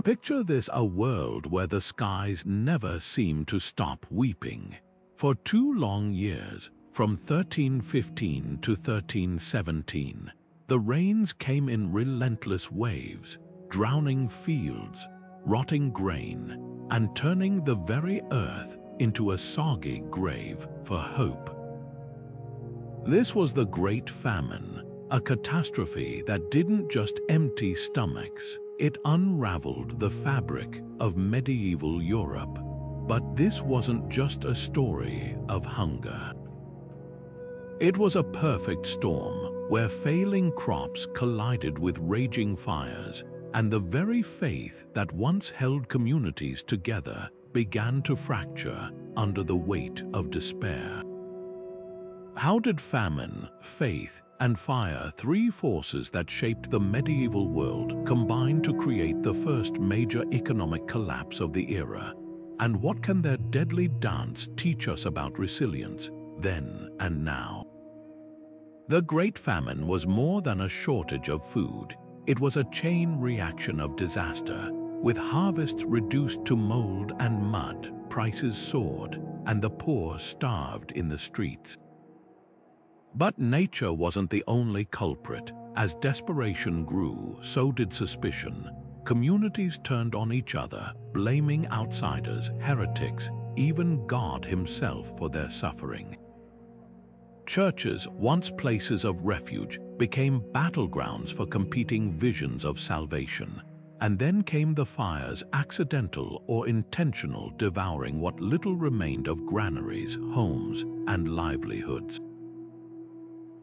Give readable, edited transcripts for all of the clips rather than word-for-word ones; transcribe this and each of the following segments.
Picture this: a world where the skies never seem to stop weeping. For 2 long years, from 1315 to 1317, the rains came in relentless waves, drowning fields, rotting grain, and turning the very earth into a soggy grave for hope. This was the Great Famine, a catastrophe that didn't just empty stomachs, it unraveled the fabric of medieval Europe. But this wasn't just a story of hunger. It was a perfect storm where failing crops collided with raging fires, and the very faith that once held communities together began to fracture under the weight of despair. How did famine, faith, and fire, 3 forces that shaped the medieval world, combine to create the first major economic collapse of the era? And what can their deadly dance teach us about resilience then and now? The Great Famine was more than a shortage of food. It was a chain reaction of disaster. With harvests reduced to mold and mud, prices soared, and the poor starved in the streets. But nature wasn't the only culprit. As desperation grew, so did suspicion. Communities turned on each other, blaming outsiders, heretics, even God himself for their suffering. Churches, once places of refuge, became battlegrounds for competing visions of salvation. And then came the fires, accidental or intentional, devouring what little remained of granaries, homes, and livelihoods.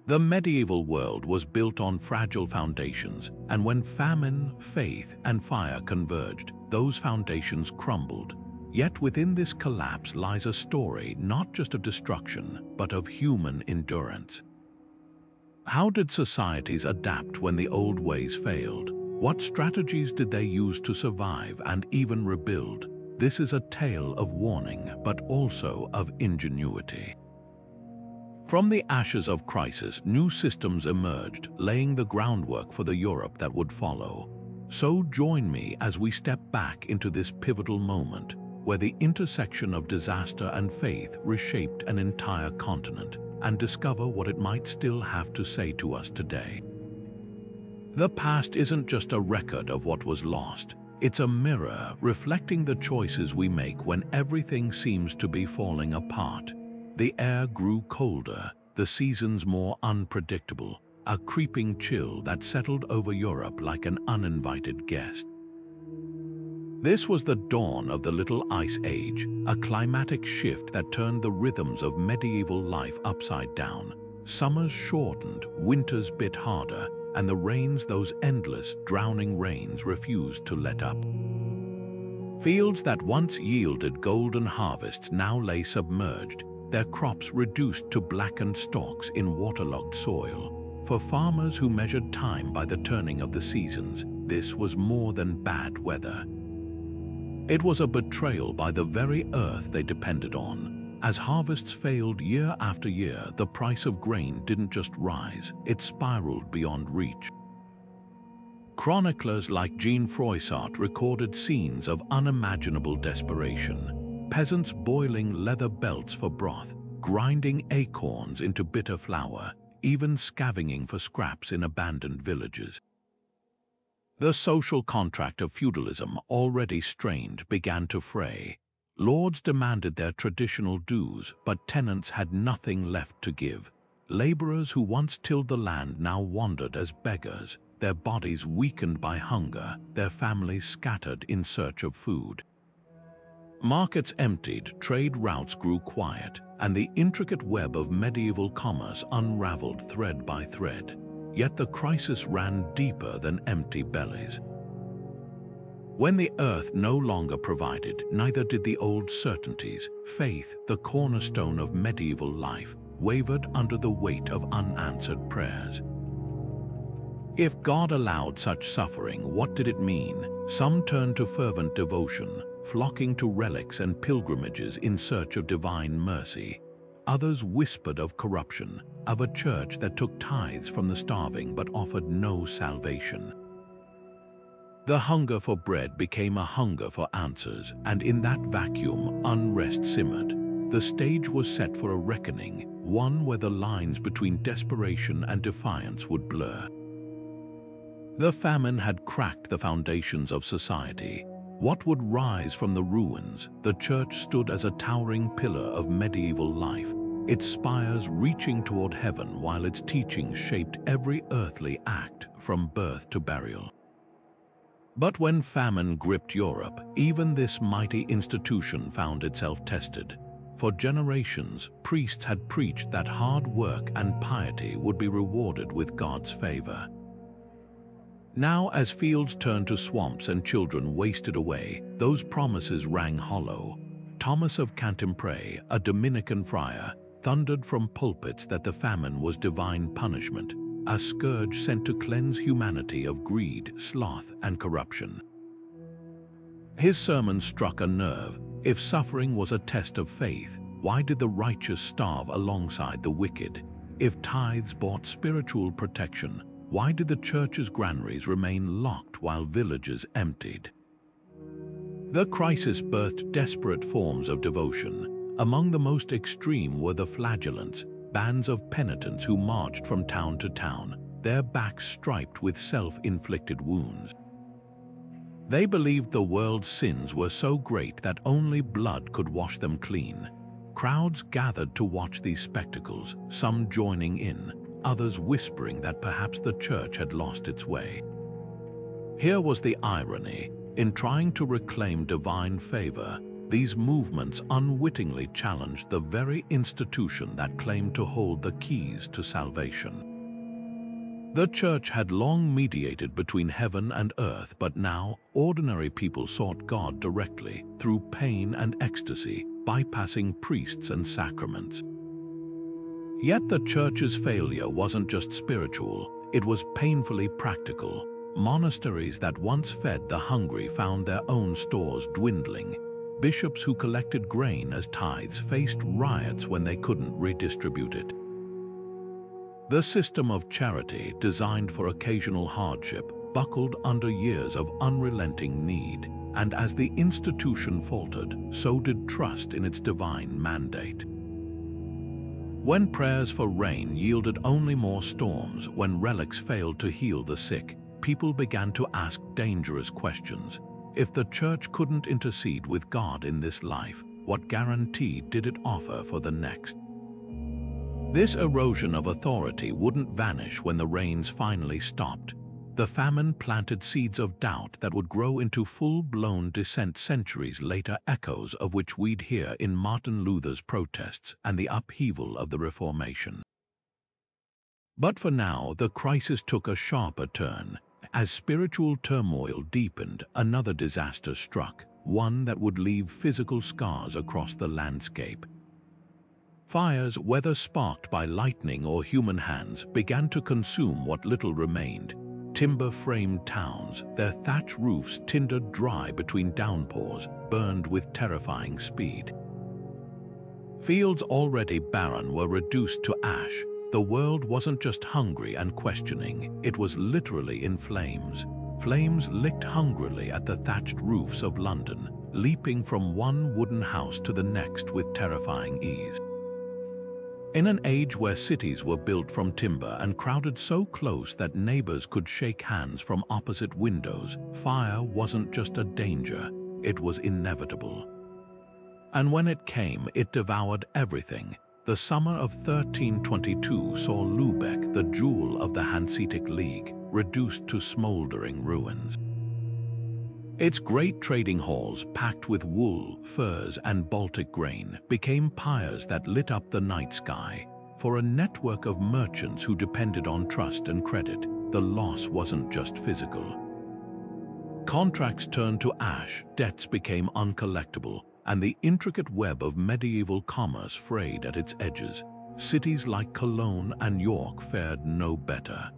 The medieval world was built on fragile foundations, and when famine, faith, and fire converged, those foundations crumbled. Yet within this collapse lies a story not just of destruction, but of human endurance. How did societies adapt when the old ways failed? What strategies did they use to survive and even rebuild? This is a tale of warning, but also of ingenuity. From the ashes of crisis, new systems emerged, laying the groundwork for the Europe that would follow. So join me as we step back into this pivotal moment, where the intersection of disaster and faith reshaped an entire continent, and discover what it might still have to say to us today. The past isn't just a record of what was lost. It's a mirror reflecting the choices we make when everything seems to be falling apart. The air grew colder, the seasons more unpredictable, a creeping chill that settled over Europe like an uninvited guest. This was the dawn of the Little Ice Age, a climatic shift that turned the rhythms of medieval life upside down. Summers shortened, winters bit harder, and the rains, those endless, drowning rains, refused to let up. Fields that once yielded golden harvests now lay submerged, their crops reduced to blackened stalks in waterlogged soil. For farmers who measured time by the turning of the seasons, this was more than bad weather. It was a betrayal by the very earth they depended on. As harvests failed year after year, the price of grain didn't just rise, it spiraled beyond reach. Chroniclers like Jean Froissart recorded scenes of unimaginable desperation. Peasants boiling leather belts for broth, grinding acorns into bitter flour, even scavenging for scraps in abandoned villages. The social contract of feudalism, already strained, began to fray. Lords demanded their traditional dues, but tenants had nothing left to give. Laborers who once tilled the land now wandered as beggars, their bodies weakened by hunger, their families scattered in search of food. Markets emptied, trade routes grew quiet, and the intricate web of medieval commerce unraveled thread by thread. Yet the crisis ran deeper than empty bellies. When the earth no longer provided, neither did the old certainties. Faith, the cornerstone of medieval life, wavered under the weight of unanswered prayers. If God allowed such suffering, what did it mean? Some turned to fervent devotion, flocking to relics and pilgrimages in search of divine mercy. Others whispered of corruption, of a church that took tithes from the starving but offered no salvation. The hunger for bread became a hunger for answers, and in that vacuum, unrest simmered. The stage was set for a reckoning, one where the lines between desperation and defiance would blur. The famine had cracked the foundations of society. What would rise from the ruins? The church stood as a towering pillar of medieval life, its spires reaching toward heaven while its teachings shaped every earthly act from birth to burial. But when famine gripped Europe, even this mighty institution found itself tested. For generations, priests had preached that hard work and piety would be rewarded with God's favor. Now, as fields turned to swamps and children wasted away, those promises rang hollow. Thomas of Chantry, a Dominican friar, thundered from pulpits that the famine was divine punishment, a scourge sent to cleanse humanity of greed, sloth, and corruption. His sermon struck a nerve. If suffering was a test of faith, why did the righteous starve alongside the wicked? If tithes bought spiritual protection, why did the church's granaries remain locked while villages emptied? The crisis birthed desperate forms of devotion. Among the most extreme were the flagellants, bands of penitents who marched from town to town, their backs striped with self-inflicted wounds. They believed the world's sins were so great that only blood could wash them clean. Crowds gathered to watch these spectacles, some joining in, others whispering that perhaps the church had lost its way. Here was the irony. In trying to reclaim divine favor, these movements unwittingly challenged the very institution that claimed to hold the keys to salvation. The church had long mediated between heaven and earth, but now ordinary people sought God directly, through pain and ecstasy, bypassing priests and sacraments. Yet the church's failure wasn't just spiritual, it was painfully practical. Monasteries that once fed the hungry found their own stores dwindling. Bishops who collected grain as tithes faced riots when they couldn't redistribute it. The system of charity, designed for occasional hardship, buckled under years of unrelenting need, and as the institution faltered, so did trust in its divine mandate. When prayers for rain yielded only more storms, when relics failed to heal the sick, people began to ask dangerous questions. If the church couldn't intercede with God in this life, what guarantee did it offer for the next? This erosion of authority wouldn't vanish when the rains finally stopped. The famine planted seeds of doubt that would grow into full-blown dissent centuries later, echoes of which we'd hear in Martin Luther's protests and the upheaval of the Reformation. But for now, the crisis took a sharper turn. As spiritual turmoil deepened, another disaster struck, one that would leave physical scars across the landscape. Fires, whether sparked by lightning or human hands, began to consume what little remained. Timber-framed towns, their thatch roofs tindered dry between downpours, burned with terrifying speed. Fields already barren were reduced to ash. The world wasn't just hungry and questioning, it was literally in flames. Flames licked hungrily at the thatched roofs of London, leaping from one wooden house to the next with terrifying ease. In an age where cities were built from timber and crowded so close that neighbors could shake hands from opposite windows, fire wasn't just a danger, it was inevitable. And when it came, it devoured everything. The summer of 1322 saw Lübeck, the jewel of the Hanseatic League, reduced to smoldering ruins. Its great trading halls, packed with wool, furs, and Baltic grain, became pyres that lit up the night sky. For a network of merchants who depended on trust and credit, the loss wasn't just physical. Contracts turned to ash, debts became uncollectible, and the intricate web of medieval commerce frayed at its edges. Cities like Cologne and York fared no better.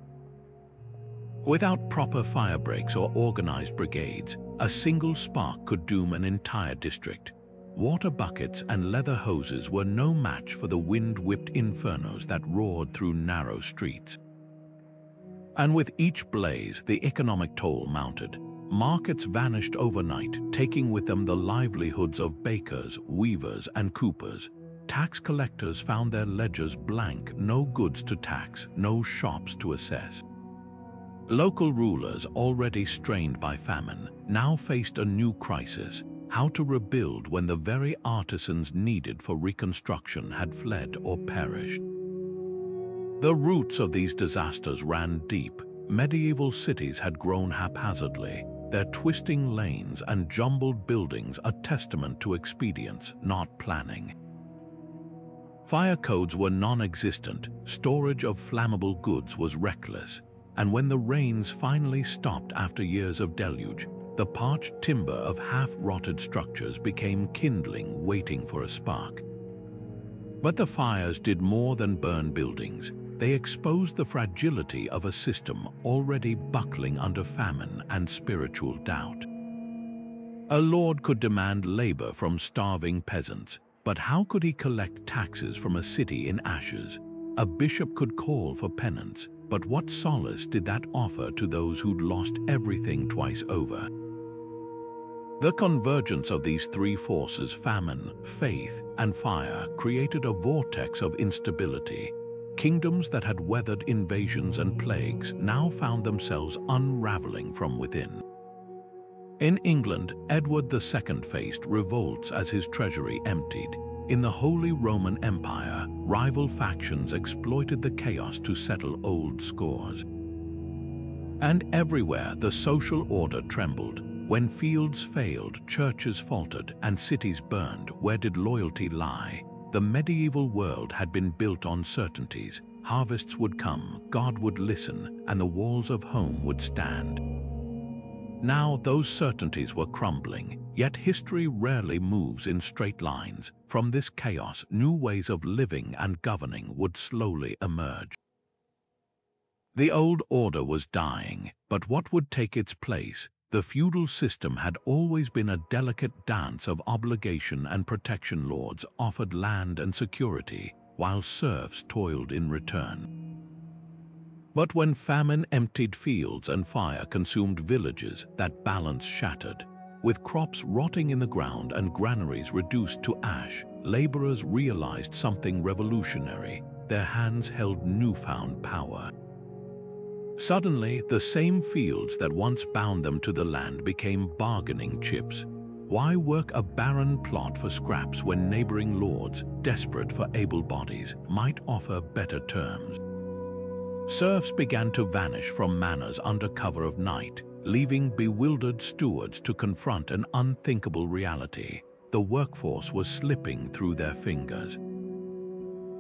Without proper fire breaks or organized brigades, a single spark could doom an entire district. Water buckets and leather hoses were no match for the wind-whipped infernos that roared through narrow streets. And with each blaze, the economic toll mounted. markets vanished overnight, taking with them the livelihoods of bakers, weavers, and coopers. Tax collectors found their ledgers blank, no goods to tax, no shops to assess. Local rulers, already strained by famine, now faced a new crisis: how to rebuild when the very artisans needed for reconstruction had fled or perished. The roots of these disasters ran deep. Medieval cities had grown haphazardly, their twisting lanes and jumbled buildings a testament to expedience, not planning. Fire codes were non-existent, storage of flammable goods was reckless, and when the rains finally stopped after years of deluge, the parched timber of half-rotted structures became kindling, waiting for a spark. But the fires did more than burn buildings. They exposed the fragility of a system already buckling under famine and spiritual doubt. A lord could demand labor from starving peasants, but how could he collect taxes from a city in ashes? A bishop could call for penance, but what solace did that offer to those who'd lost everything twice over? The convergence of these three forces, famine, faith, and fire, created a vortex of instability. Kingdoms that had weathered invasions and plagues now found themselves unraveling from within. In England, Edward II faced revolts as his treasury emptied. In the Holy Roman Empire, rival factions exploited the chaos to settle old scores. And everywhere, the social order trembled. When fields failed, churches faltered, and cities burned, where did loyalty lie? The medieval world had been built on certainties. Harvests would come, God would listen, and the walls of home would stand. Now those certainties were crumbling, yet history rarely moves in straight lines. From this chaos, new ways of living and governing would slowly emerge. The old order was dying, but what would take its place? The feudal system had always been a delicate dance of obligation and protection. Lords offered land and security, while serfs toiled in return. But when famine emptied fields and fire consumed villages, that balance shattered. With crops rotting in the ground and granaries reduced to ash, laborers realized something revolutionary. Their hands held newfound power. Suddenly, the same fields that once bound them to the land became bargaining chips. Why work a barren plot for scraps when neighboring lords, desperate for able bodies, might offer better terms? Serfs began to vanish from manors under cover of night, leaving bewildered stewards to confront an unthinkable reality. The workforce was slipping through their fingers.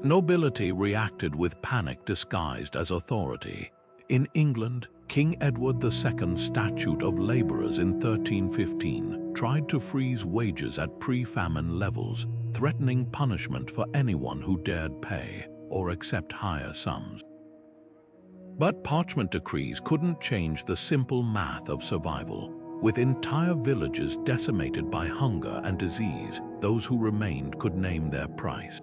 Nobility reacted with panic disguised as authority. In England, King Edward II's Statute of Labourers in 1315 tried to freeze wages at pre-famine levels, threatening punishment for anyone who dared pay or accept higher sums. But parchment decrees couldn't change the simple math of survival. With entire villages decimated by hunger and disease, those who remained could name their price.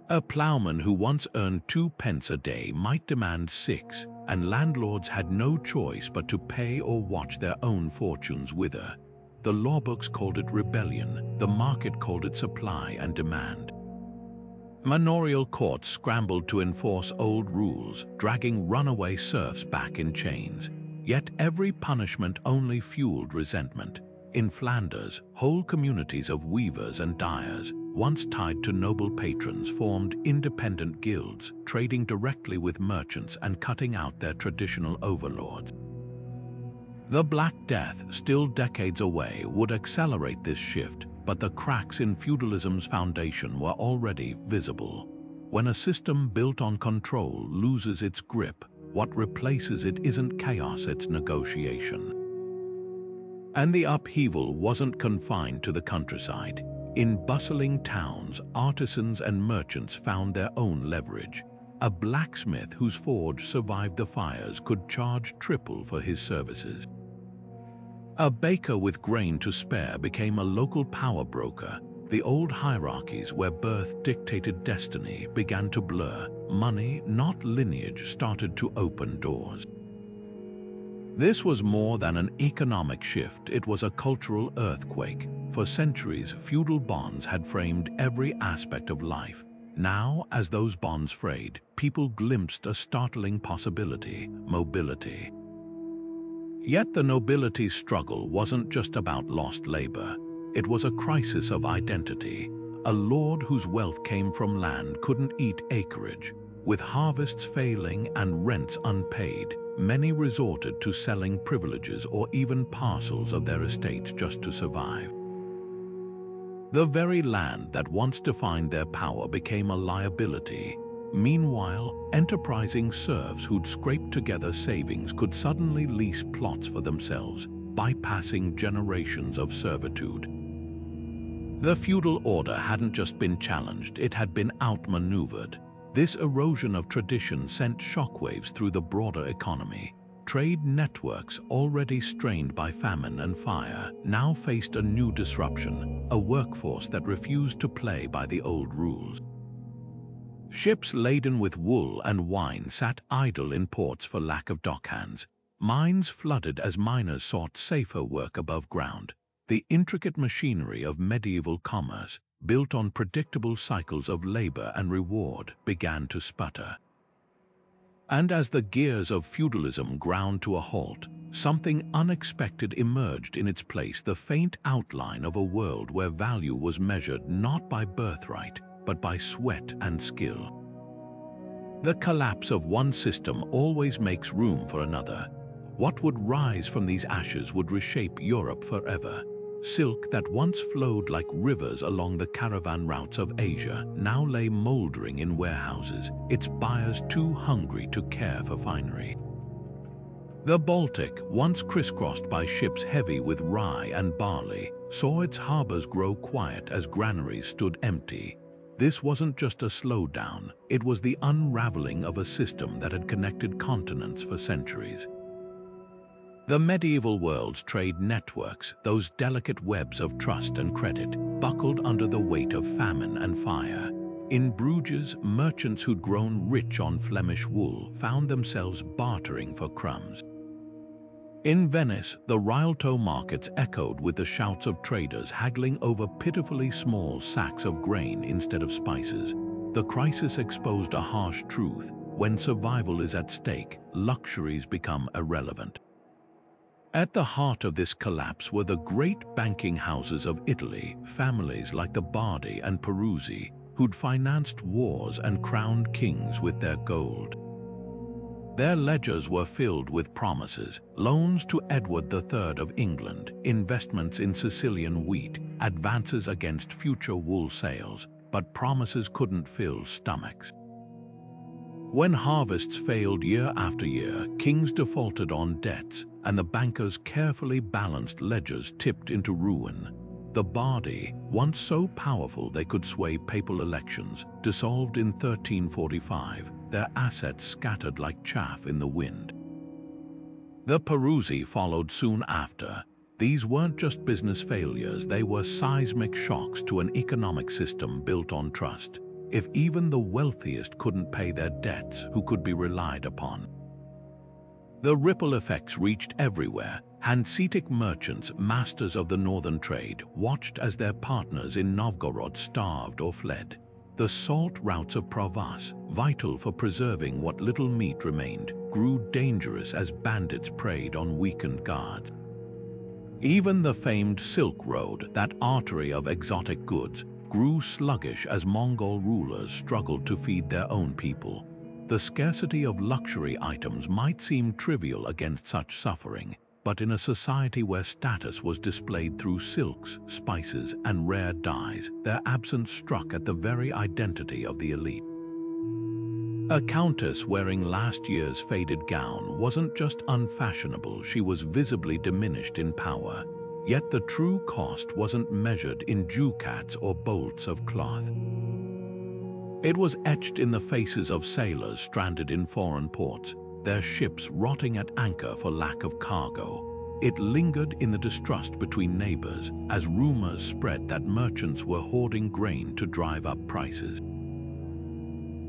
A ploughman who once earned 2 pence a day might demand 6, and landlords had no choice but to pay or watch their own fortunes wither. The law books called it rebellion, the market called it supply and demand. Manorial courts scrambled to enforce old rules, dragging runaway serfs back in chains. Yet every punishment only fueled resentment. In Flanders, whole communities of weavers and dyers, once tied to noble patrons, formed independent guilds, trading directly with merchants and cutting out their traditional overlords. The Black Death, still decades away, would accelerate this shift, but the cracks in feudalism's foundation were already visible. When a system built on control loses its grip, what replaces it isn't chaos, it's negotiation. And the upheaval wasn't confined to the countryside. In bustling towns, artisans and merchants found their own leverage. A blacksmith whose forge survived the fires could charge triple for his services. A baker with grain to spare became a local power broker. The old hierarchies where birth dictated destiny began to blur. Money, not lineage, started to open doors. This was more than an economic shift, it was a cultural earthquake. For centuries, feudal bonds had framed every aspect of life. Now, as those bonds frayed, people glimpsed a startling possibility: mobility. Yet the nobility's struggle wasn't just about lost labor. It was a crisis of identity. A lord whose wealth came from land couldn't eat acreage. With harvests failing and rents unpaid, many resorted to selling privileges or even parcels of their estates just to survive. The very land that once defined their power became a liability. Meanwhile, enterprising serfs who'd scraped together savings could suddenly lease plots for themselves, bypassing generations of servitude. The feudal order hadn't just been challenged, it had been outmaneuvered. This erosion of tradition sent shockwaves through the broader economy. Trade networks, already strained by famine and fire, now faced a new disruption, a workforce that refused to play by the old rules. Ships laden with wool and wine sat idle in ports for lack of dockhands. Mines flooded as miners sought safer work above ground. The intricate machinery of medieval commerce, built on predictable cycles of labor and reward, began to sputter. And as the gears of feudalism ground to a halt, something unexpected emerged in its place: the faint outline of a world where value was measured not by birthright, but by sweat and skill. The collapse of one system always makes room for another. What would rise from these ashes would reshape Europe forever. Silk that once flowed like rivers along the caravan routes of Asia now lay moldering in warehouses, its buyers too hungry to care for finery. The Baltic, once crisscrossed by ships heavy with rye and barley, saw its harbors grow quiet as granaries stood empty. This wasn't just a slowdown, it was the unraveling of a system that had connected continents for centuries. The medieval world's trade networks, those delicate webs of trust and credit, buckled under the weight of famine and fire. In Bruges, merchants who'd grown rich on Flemish wool found themselves bartering for crumbs. In Venice, the Rialto markets echoed with the shouts of traders haggling over pitifully small sacks of grain instead of spices. The crisis exposed a harsh truth: when survival is at stake, luxuries become irrelevant. At the heart of this collapse were the great banking houses of Italy, families like the Bardi and Peruzzi, who'd financed wars and crowned kings with their gold. Their ledgers were filled with promises: loans to Edward III of England, investments in Sicilian wheat, advances against future wool sales, but promises couldn't fill stomachs. When harvests failed year after year, kings defaulted on debts, and the bankers' carefully balanced ledgers tipped into ruin. The Bardi, once so powerful they could sway papal elections, dissolved in 1345, their assets scattered like chaff in the wind. The Peruzzi followed soon after. These weren't just business failures, they were seismic shocks to an economic system built on trust. If even the wealthiest couldn't pay their debts, who could be relied upon? The ripple effects reached everywhere. Hanseatic merchants, masters of the northern trade, watched as their partners in Novgorod starved or fled. The salt routes of Provence, vital for preserving what little meat remained, grew dangerous as bandits preyed on weakened guards. Even the famed Silk Road, that artery of exotic goods, grew sluggish as Mongol rulers struggled to feed their own people. The scarcity of luxury items might seem trivial against such suffering, but in a society where status was displayed through silks, spices, and rare dyes, their absence struck at the very identity of the elite. A countess wearing last year's faded gown wasn't just unfashionable, she was visibly diminished in power. Yet the true cost wasn't measured in ducats or bolts of cloth. It was etched in the faces of sailors stranded in foreign ports, their ships rotting at anchor for lack of cargo. It lingered in the distrust between neighbors as rumors spread that merchants were hoarding grain to drive up prices.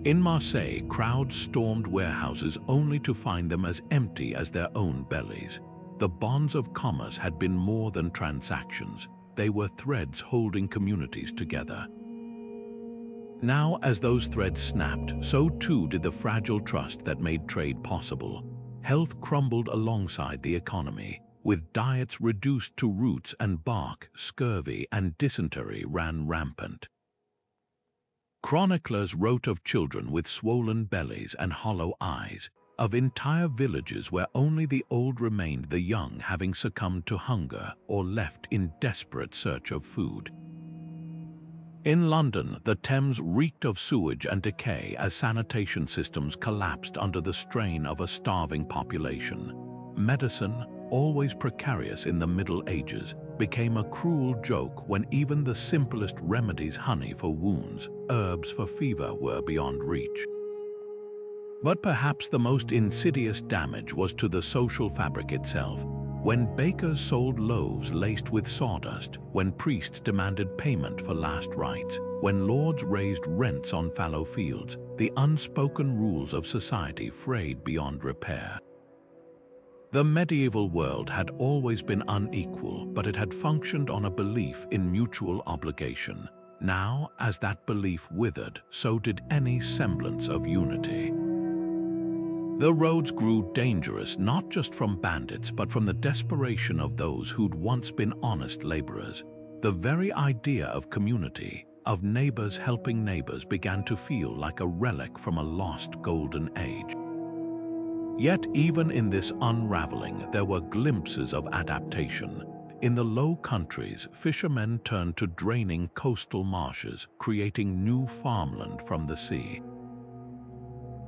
In Marseille, crowds stormed warehouses only to find them as empty as their own bellies. The bonds of commerce had been more than transactions. They were threads holding communities together. Now, as those threads snapped, so too did the fragile trust that made trade possible. Health crumbled alongside the economy. With diets reduced to roots and bark, scurvy and dysentery ran rampant. Chroniclers wrote of children with swollen bellies and hollow eyes, of entire villages where only the old remained, the young having succumbed to hunger or left in desperate search of food. In London, the Thames reeked of sewage and decay as sanitation systems collapsed under the strain of a starving population. Medicine, always precarious in the Middle Ages, became a cruel joke when even the simplest remedies, honey for wounds, herbs for fever, were beyond reach. But perhaps the most insidious damage was to the social fabric itself. When bakers sold loaves laced with sawdust, when priests demanded payment for last rites, when lords raised rents on fallow fields, the unspoken rules of society frayed beyond repair. The medieval world had always been unequal, but it had functioned on a belief in mutual obligation. Now, as that belief withered, so did any semblance of unity. The roads grew dangerous not just from bandits, but from the desperation of those who'd once been honest laborers. The very idea of community, of neighbors helping neighbors, began to feel like a relic from a lost golden age. Yet even in this unraveling, there were glimpses of adaptation. In the Low Countries, fishermen turned to draining coastal marshes, creating new farmland from the sea.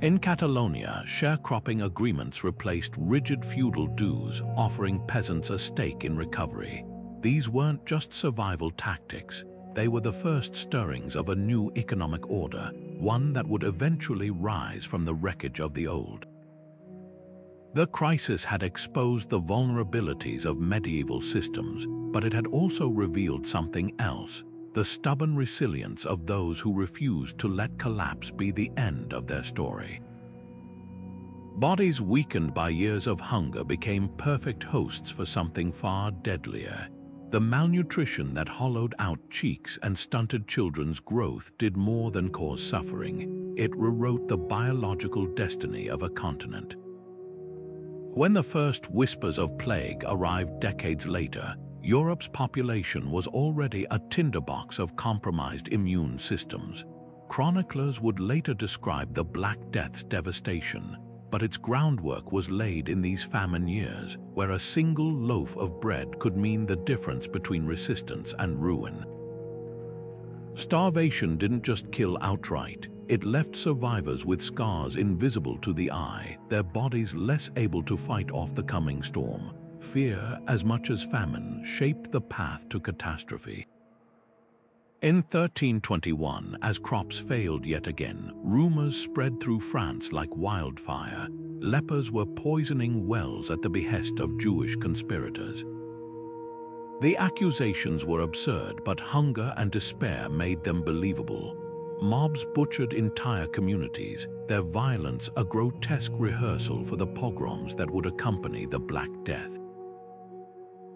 In Catalonia, sharecropping agreements replaced rigid feudal dues, offering peasants a stake in recovery. These weren't just survival tactics. They were the first stirrings of a new economic order, one that would eventually rise from the wreckage of the old. The crisis had exposed the vulnerabilities of medieval systems, but it had also revealed something else: the stubborn resilience of those who refused to let collapse be the end of their story. Bodies weakened by years of hunger became perfect hosts for something far deadlier. The malnutrition that hollowed out cheeks and stunted children's growth did more than cause suffering. It rewrote the biological destiny of a continent. When the first whispers of plague arrived decades later, Europe's population was already a tinderbox of compromised immune systems. Chroniclers would later describe the Black Death's devastation, but its groundwork was laid in these famine years, where a single loaf of bread could mean the difference between resistance and ruin. Starvation didn't just kill outright. It left survivors with scars invisible to the eye, their bodies less able to fight off the coming storm. Fear, as much as famine, shaped the path to catastrophe. In 1321, as crops failed yet again, rumors spread through France like wildfire. Lepers were poisoning wells at the behest of Jewish conspirators. The accusations were absurd, but hunger and despair made them believable. Mobs butchered entire communities, their violence a grotesque rehearsal for the pogroms that would accompany the Black Death.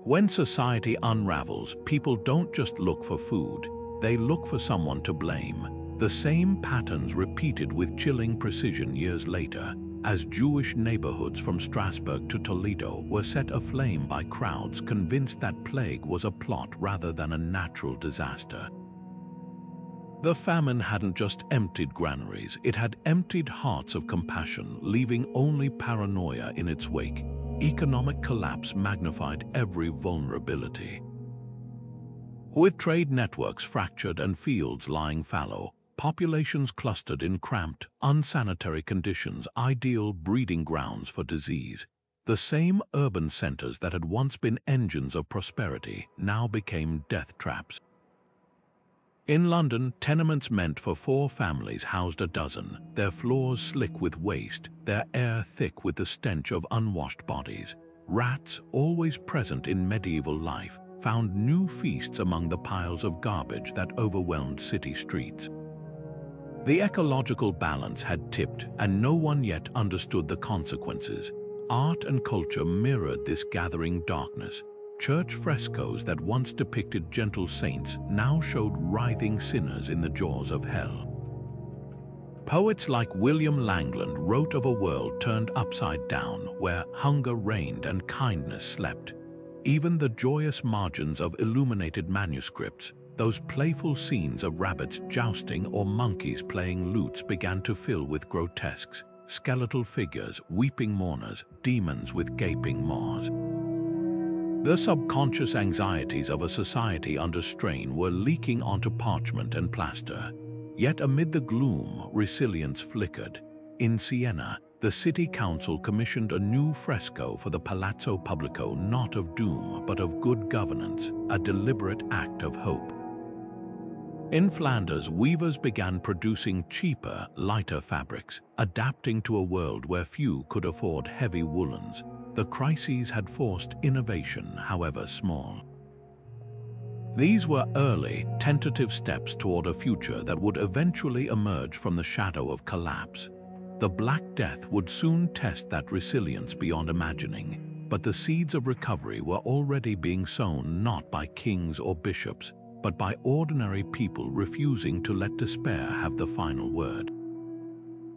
When society unravels, people don't just look for food, they look for someone to blame. The same patterns repeated with chilling precision years later, as Jewish neighborhoods from Strasbourg to Toledo were set aflame by crowds convinced that plague was a plot rather than a natural disaster. The famine hadn't just emptied granaries, it had emptied hearts of compassion, leaving only paranoia in its wake. Economic collapse magnified every vulnerability. With trade networks fractured and fields lying fallow, populations clustered in cramped, unsanitary conditions, ideal breeding grounds for disease. The same urban centers that had once been engines of prosperity now became death traps. In London, tenements meant for 4 families housed a dozen, their floors slick with waste, their air thick with the stench of unwashed bodies. Rats, always present in medieval life, found new feasts among the piles of garbage that overwhelmed city streets. The ecological balance had tipped, and no one yet understood the consequences. Art and culture mirrored this gathering darkness. Church frescoes that once depicted gentle saints now showed writhing sinners in the jaws of hell. Poets like William Langland wrote of a world turned upside down, where hunger reigned and kindness slept. Even the joyous margins of illuminated manuscripts, those playful scenes of rabbits jousting or monkeys playing lutes, began to fill with grotesques, skeletal figures, weeping mourners, demons with gaping maws. The subconscious anxieties of a society under strain were leaking onto parchment and plaster. Yet amid the gloom, resilience flickered. In Siena, the city council commissioned a new fresco for the Palazzo Pubblico, not of doom, but of good governance, a deliberate act of hope. In Flanders, weavers began producing cheaper, lighter fabrics, adapting to a world where few could afford heavy woolens. The crises had forced innovation, however small. These were early, tentative steps toward a future that would eventually emerge from the shadow of collapse. The Black Death would soon test that resilience beyond imagining, but the seeds of recovery were already being sown not by kings or bishops, but by ordinary people refusing to let despair have the final word.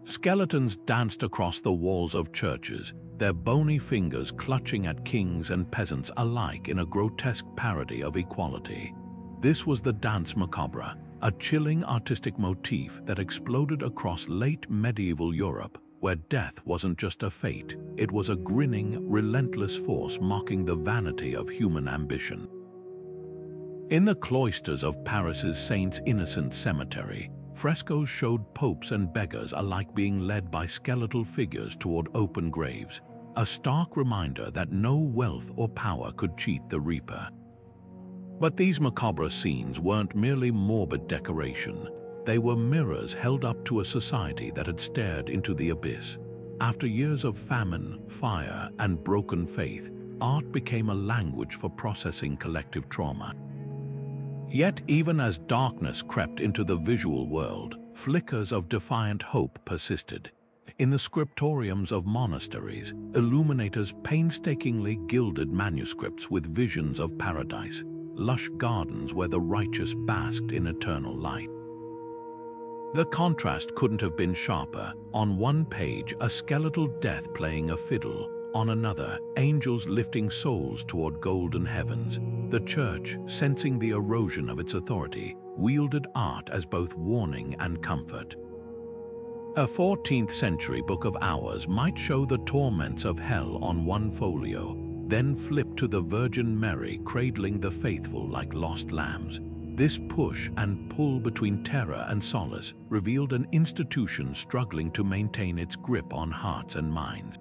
Skeletons danced across the walls of churches, their bony fingers clutching at kings and peasants alike in a grotesque parody of equality. This was the Danse Macabre, a chilling artistic motif that exploded across late medieval Europe, where death wasn't just a fate, it was a grinning, relentless force mocking the vanity of human ambition. In the cloisters of Paris's Saints' Innocent Cemetery, frescoes showed popes and beggars alike being led by skeletal figures toward open graves, a stark reminder that no wealth or power could cheat the reaper. But these macabre scenes weren't merely morbid decoration. They were mirrors held up to a society that had stared into the abyss. After years of famine, fire, and broken faith, art became a language for processing collective trauma. Yet even as darkness crept into the visual world, flickers of defiant hope persisted. In the scriptoriums of monasteries, illuminators painstakingly gilded manuscripts with visions of paradise, lush gardens where the righteous basked in eternal light. The contrast couldn't have been sharper. On one page, a skeletal death playing a fiddle. On another, angels lifting souls toward golden heavens. The church, sensing the erosion of its authority, wielded art as both warning and comfort. A 14th century Book of Hours might show the torments of hell on one folio, then flip to the Virgin Mary cradling the faithful like lost lambs. This push and pull between terror and solace revealed an institution struggling to maintain its grip on hearts and minds.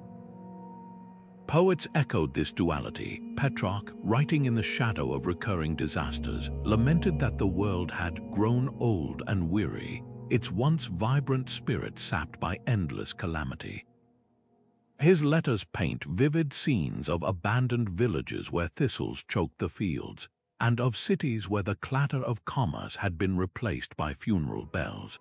Poets echoed this duality. Petrarch, writing in the shadow of recurring disasters, lamented that the world had grown old and weary, its once vibrant spirit sapped by endless calamity. His letters paint vivid scenes of abandoned villages where thistles choked the fields, and of cities where the clatter of commerce had been replaced by funeral bells.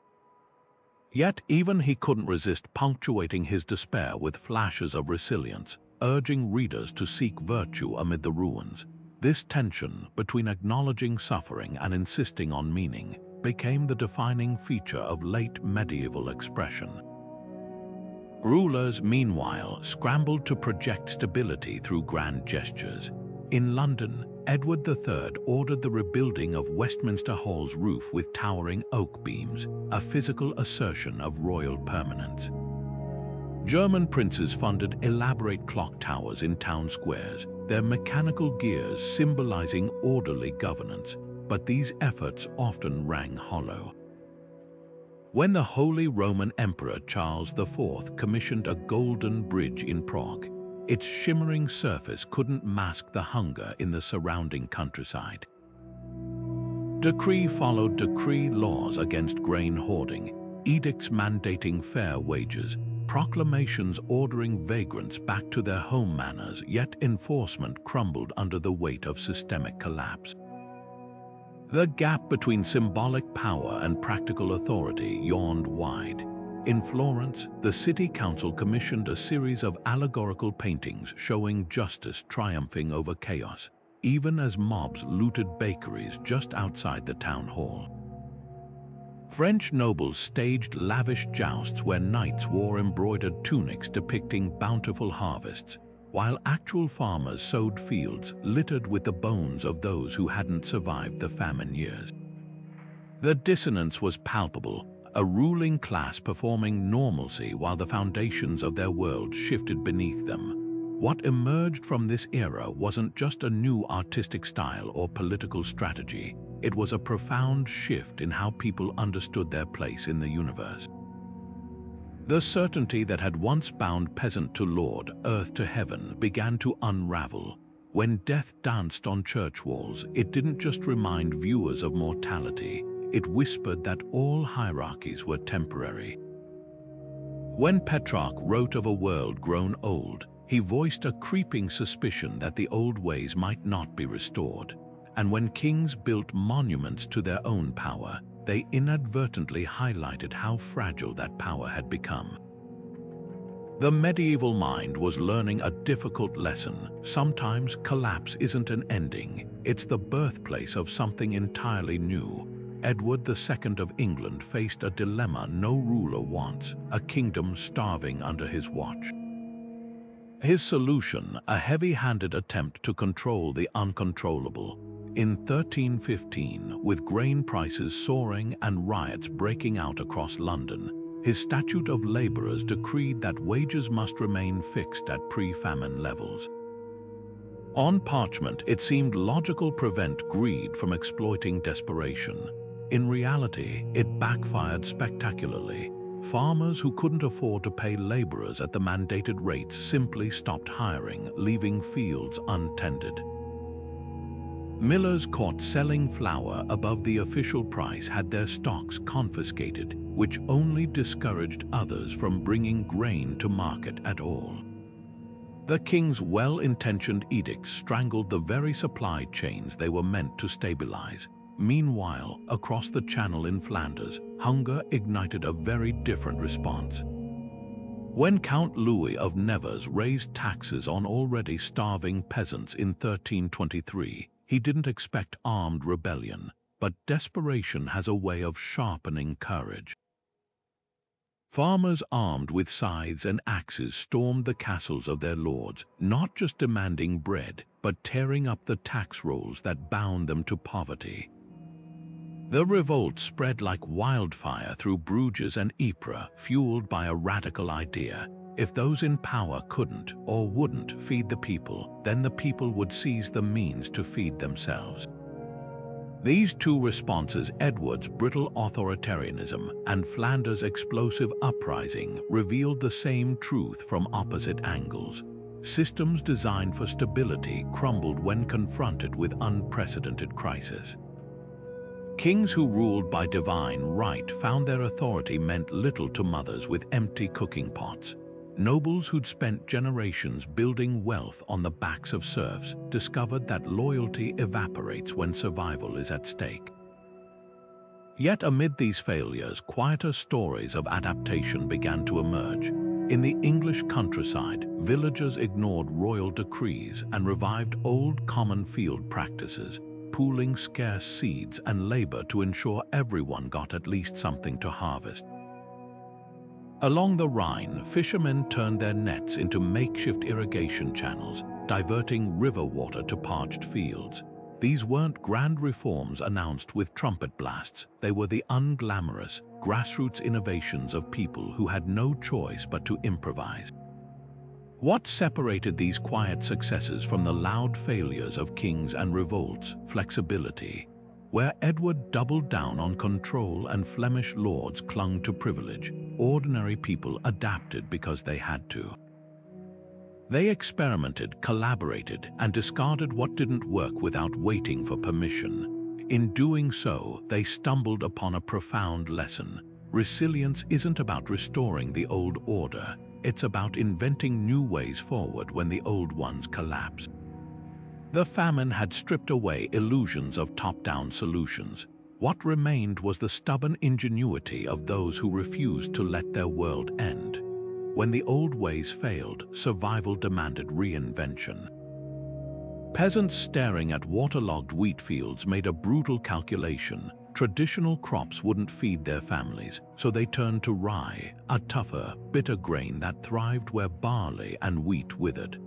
Yet even he couldn't resist punctuating his despair with flashes of resilience, urging readers to seek virtue amid the ruins. This tension between acknowledging suffering and insisting on meaning became the defining feature of late medieval expression. Rulers, meanwhile, scrambled to project stability through grand gestures. In London, Edward III ordered the rebuilding of Westminster Hall's roof with towering oak beams, a physical assertion of royal permanence. German princes funded elaborate clock towers in town squares, their mechanical gears symbolizing orderly governance, but these efforts often rang hollow. When the Holy Roman Emperor Charles IV commissioned a golden bridge in Prague, its shimmering surface couldn't mask the hunger in the surrounding countryside. Decree followed decree, laws against grain hoarding, edicts mandating fair wages, proclamations ordering vagrants back to their home manners, yet enforcement crumbled under the weight of systemic collapse. The gap between symbolic power and practical authority yawned wide. In Florence, the city council commissioned a series of allegorical paintings showing justice triumphing over chaos, even as mobs looted bakeries just outside the town hall. French nobles staged lavish jousts where knights wore embroidered tunics depicting bountiful harvests, while actual farmers sowed fields littered with the bones of those who hadn't survived the famine years. The dissonance was palpable, a ruling class performing normalcy while the foundations of their world shifted beneath them. What emerged from this era wasn't just a new artistic style or political strategy, it was a profound shift in how people understood their place in the universe. The certainty that had once bound peasant to lord, earth to heaven, began to unravel. When death danced on church walls, it didn't just remind viewers of mortality, it whispered that all hierarchies were temporary. When Petrarch wrote of a world grown old, he voiced a creeping suspicion that the old ways might not be restored. And when kings built monuments to their own power, they inadvertently highlighted how fragile that power had become. The medieval mind was learning a difficult lesson. Sometimes collapse isn't an ending, it's the birthplace of something entirely new. Edward II of England faced a dilemma no ruler wants, a kingdom starving under his watch. His solution, a heavy-handed attempt to control the uncontrollable. In 1315, with grain prices soaring and riots breaking out across London, his Statute of Labourers decreed that wages must remain fixed at pre-famine levels. On parchment, it seemed logical to prevent greed from exploiting desperation. In reality, it backfired spectacularly. Farmers who couldn't afford to pay laborers at the mandated rates simply stopped hiring, leaving fields untended. Millers caught selling flour above the official price had their stocks confiscated, which only discouraged others from bringing grain to market at all. The king's well-intentioned edicts strangled the very supply chains they were meant to stabilize. Meanwhile, across the Channel in Flanders, hunger ignited a very different response. When Count Louis of Nevers raised taxes on already starving peasants in 1323, he didn't expect armed rebellion, but desperation has a way of sharpening courage. Farmers armed with scythes and axes stormed the castles of their lords, not just demanding bread, but tearing up the tax rolls that bound them to poverty. The revolt spread like wildfire through Bruges and Ypres, fueled by a radical idea. If those in power couldn't or wouldn't feed the people, then the people would seize the means to feed themselves. These two responses, Edward's brittle authoritarianism and Flanders' explosive uprising, revealed the same truth from opposite angles. Systems designed for stability crumbled when confronted with unprecedented crisis. Kings who ruled by divine right found their authority meant little to mothers with empty cooking pots. Nobles who'd spent generations building wealth on the backs of serfs discovered that loyalty evaporates when survival is at stake. Yet amid these failures, quieter stories of adaptation began to emerge. In the English countryside, villagers ignored royal decrees and revived old common field practices, pooling scarce seeds and labor to ensure everyone got at least something to harvest. Along the Rhine, fishermen turned their nets into makeshift irrigation channels, diverting river water to parched fields. These weren't grand reforms announced with trumpet blasts. They were the unglamorous, grassroots innovations of people who had no choice but to improvise. What separated these quiet successes from the loud failures of kings and revolts? Flexibility. Where Edward doubled down on control and Flemish lords clung to privilege, ordinary people adapted because they had to. They experimented, collaborated, and discarded what didn't work without waiting for permission. In doing so, they stumbled upon a profound lesson. Resilience isn't about restoring the old order, it's about inventing new ways forward when the old ones collapse. The famine had stripped away illusions of top-down solutions. What remained was the stubborn ingenuity of those who refused to let their world end. When the old ways failed, survival demanded reinvention. Peasants staring at waterlogged wheat fields made a brutal calculation. Traditional crops wouldn't feed their families, so they turned to rye, a tougher, bitter grain that thrived where barley and wheat withered.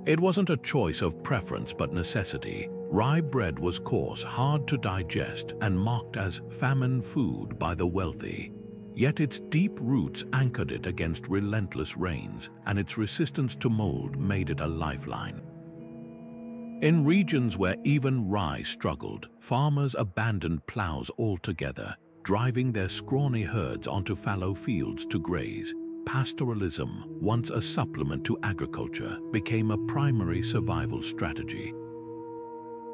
It wasn't a choice of preference but necessity. Rye bread was coarse, hard to digest, and mocked as famine food by the wealthy. Yet its deep roots anchored it against relentless rains, and its resistance to mold made it a lifeline. In regions where even rye struggled, farmers abandoned plows altogether, driving their scrawny herds onto fallow fields to graze. Pastoralism, once a supplement to agriculture, became a primary survival strategy.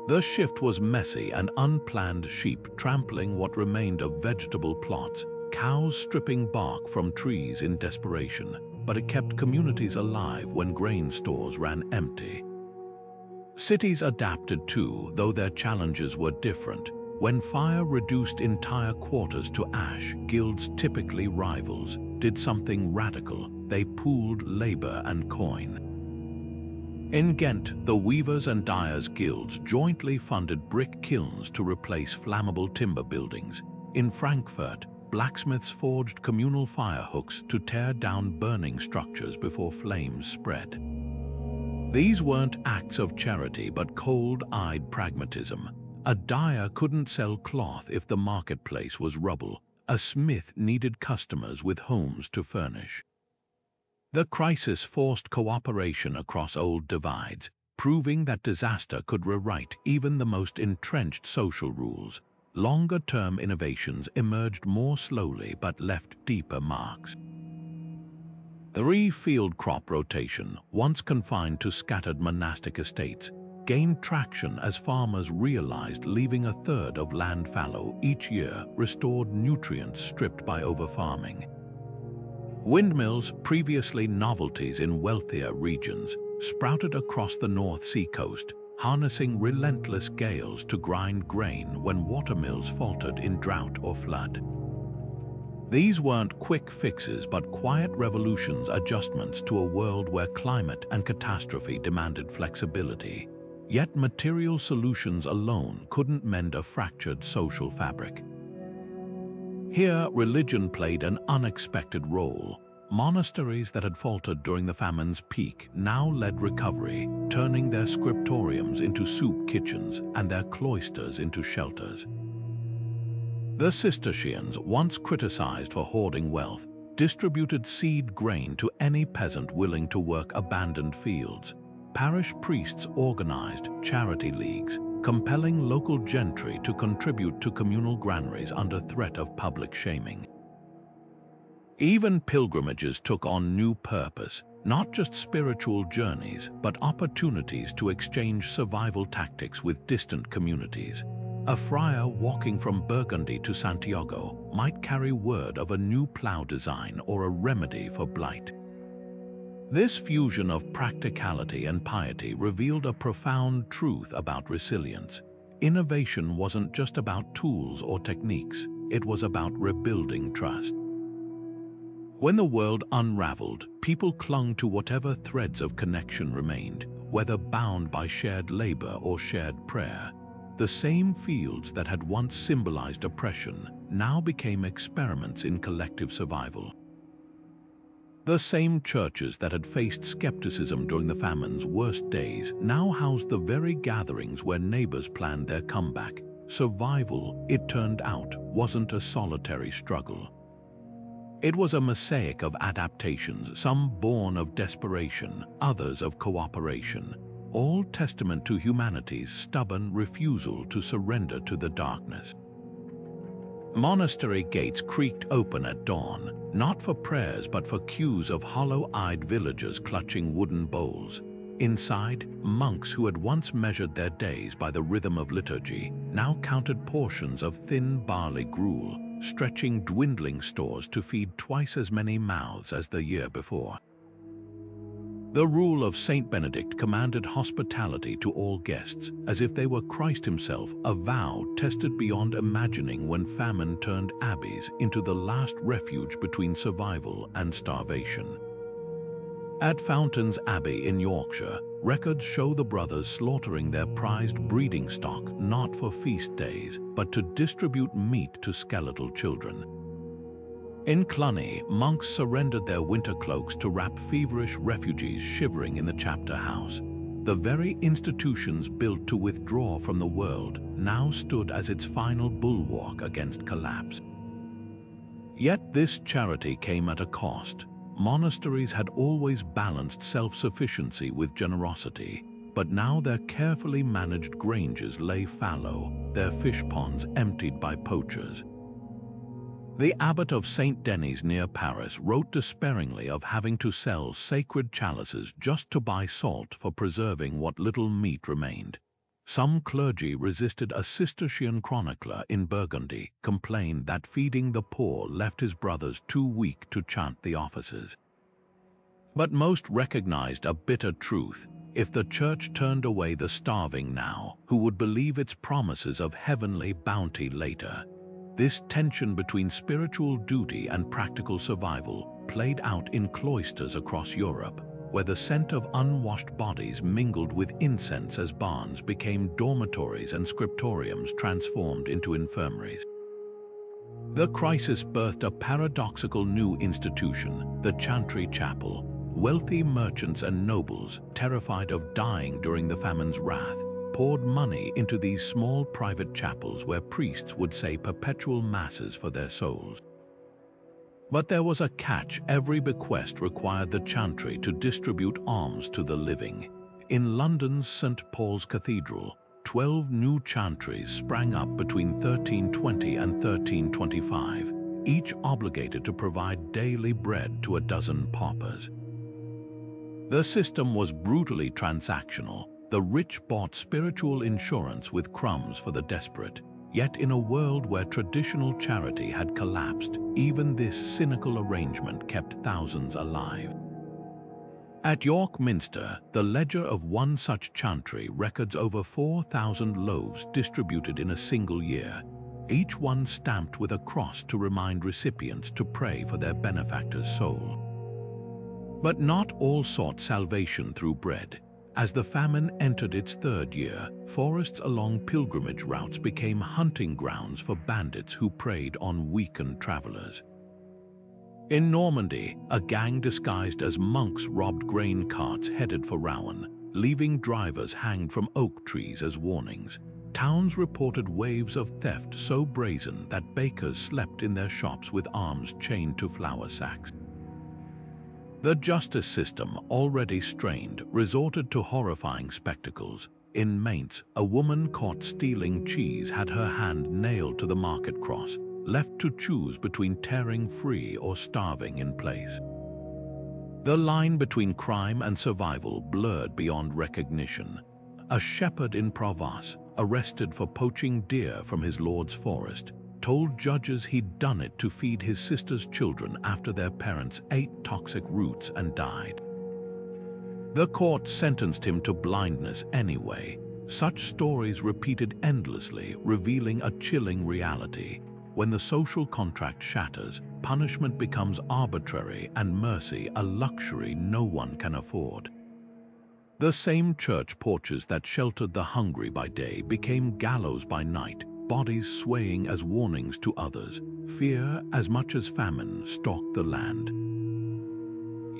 The shift was messy and unplanned: sheep trampling what remained of vegetable plots, cows stripping bark from trees in desperation, but it kept communities alive when grain stores ran empty. Cities adapted too, though their challenges were different. When fire reduced entire quarters to ash, guilds, typically rivals, did something radical. They pooled labor and coin. In Ghent, the weavers and dyers guilds jointly funded brick kilns to replace flammable timber buildings. In Frankfurt, blacksmiths forged communal fire hooks to tear down burning structures before flames spread. These weren't acts of charity but cold-eyed pragmatism. A dyer couldn't sell cloth if the marketplace was rubble. A smith needed customers with homes to furnish. The crisis forced cooperation across old divides, proving that disaster could rewrite even the most entrenched social rules. Longer-term innovations emerged more slowly but left deeper marks. The re-field crop rotation, once confined to scattered monastic estates, gained traction as farmers realized leaving a third of land fallow each year restored nutrients stripped by overfarming. Windmills, previously novelties in wealthier regions, sprouted across the North Sea coast, harnessing relentless gales to grind grain when watermills faltered in drought or flood. These weren't quick fixes but quiet revolutions, adjustments to a world where climate and catastrophe demanded flexibility. Yet material solutions alone couldn't mend a fractured social fabric. Here, religion played an unexpected role. Monasteries that had faltered during the famine's peak now led recovery, turning their scriptoriums into soup kitchens and their cloisters into shelters. The Cistercians, once criticized for hoarding wealth, distributed seed grain to any peasant willing to work abandoned fields. Parish priests organized charity leagues, compelling local gentry to contribute to communal granaries under threat of public shaming. Even pilgrimages took on new purpose, not just spiritual journeys, but opportunities to exchange survival tactics with distant communities. A friar walking from Burgundy to Santiago might carry word of a new plow design or a remedy for blight. This fusion of practicality and piety revealed a profound truth about resilience. Innovation wasn't just about tools or techniques, it was about rebuilding trust. When the world unraveled, people clung to whatever threads of connection remained, whether bound by shared labor or shared prayer. The same fields that had once symbolized oppression now became experiments in collective survival. The same churches that had faced skepticism during the famine's worst days now housed the very gatherings where neighbors planned their comeback. Survival, it turned out, wasn't a solitary struggle. It was a mosaic of adaptations, some born of desperation, others of cooperation, all testament to humanity's stubborn refusal to surrender to the darkness. Monastery gates creaked open at dawn, not for prayers but for queues of hollow-eyed villagers clutching wooden bowls. Inside, monks who had once measured their days by the rhythm of liturgy now counted portions of thin barley gruel, stretching dwindling stores to feed twice as many mouths as the year before. The rule of Saint Benedict commanded hospitality to all guests, as if they were Christ himself, a vow tested beyond imagining when famine turned abbeys into the last refuge between survival and starvation. At Fountains Abbey in Yorkshire, records show the brothers slaughtering their prized breeding stock not for feast days, but to distribute meat to skeletal children. In Cluny, monks surrendered their winter cloaks to wrap feverish refugees shivering in the chapter house. The very institutions built to withdraw from the world now stood as its final bulwark against collapse. Yet this charity came at a cost. Monasteries had always balanced self-sufficiency with generosity, but now their carefully managed granges lay fallow, their fish ponds emptied by poachers. The abbot of Saint Denis near Paris wrote despairingly of having to sell sacred chalices just to buy salt for preserving what little meat remained. Some clergy resisted. A Cistercian chronicler in Burgundy complained that feeding the poor left his brothers too weak to chant the offices. But most recognized a bitter truth. If the church turned away the starving now, who would believe its promises of heavenly bounty later? This tension between spiritual duty and practical survival played out in cloisters across Europe, where the scent of unwashed bodies mingled with incense as barns became dormitories and scriptoriums transformed into infirmaries. The crisis birthed a paradoxical new institution, the Chantry Chapel. Wealthy merchants and nobles, terrified of dying during the famine's wrath, poured money into these small private chapels where priests would say perpetual masses for their souls. But there was a catch. Every bequest required the chantry to distribute alms to the living. In London's St. Paul's Cathedral, 12 new chantries sprang up between 1320 and 1325, each obligated to provide daily bread to a dozen paupers. The system was brutally transactional. The rich bought spiritual insurance with crumbs for the desperate. Yet in a world where traditional charity had collapsed, even this cynical arrangement kept thousands alive. At York Minster, the ledger of one such chantry records over 4,000 loaves distributed in a single year, each one stamped with a cross to remind recipients to pray for their benefactor's soul. But not all sought salvation through bread. As the famine entered its third year, forests along pilgrimage routes became hunting grounds for bandits who preyed on weakened travelers. In Normandy, a gang disguised as monks robbed grain carts headed for Rouen, leaving drivers hanged from oak trees as warnings. Towns reported waves of theft so brazen that bakers slept in their shops with arms chained to flour sacks. The justice system, already strained, resorted to horrifying spectacles. In Mainz, a woman caught stealing cheese had her hand nailed to the market cross, left to choose between tearing free or starving in place. The line between crime and survival blurred beyond recognition. A shepherd in Provence, arrested for poaching deer from his lord's forest, told judges he'd done it to feed his sister's children after their parents ate toxic roots and died. The court sentenced him to blindness anyway. Such stories repeated endlessly, revealing a chilling reality. When the social contract shatters, punishment becomes arbitrary and mercy a luxury no one can afford. The same church porches that sheltered the hungry by day became gallows by night, bodies swaying as warnings to others. Fear, as much as famine, stalked the land.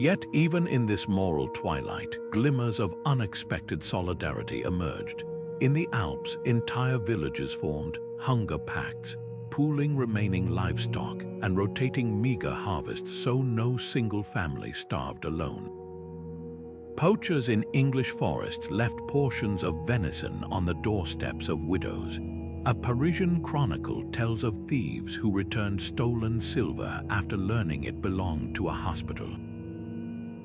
Yet even in this moral twilight, glimmers of unexpected solidarity emerged. In the Alps, entire villages formed hunger pacts, pooling remaining livestock and rotating meager harvests so no single family starved alone. Poachers in English forests left portions of venison on the doorsteps of widows. A Parisian chronicle tells of thieves who returned stolen silver after learning it belonged to a hospital.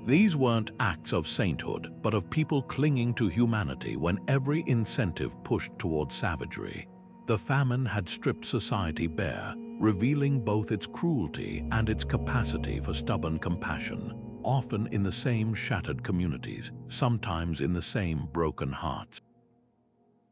These weren't acts of sainthood, but of people clinging to humanity when every incentive pushed toward savagery. The famine had stripped society bare, revealing both its cruelty and its capacity for stubborn compassion. often in the same shattered communities, sometimes in the same broken hearts.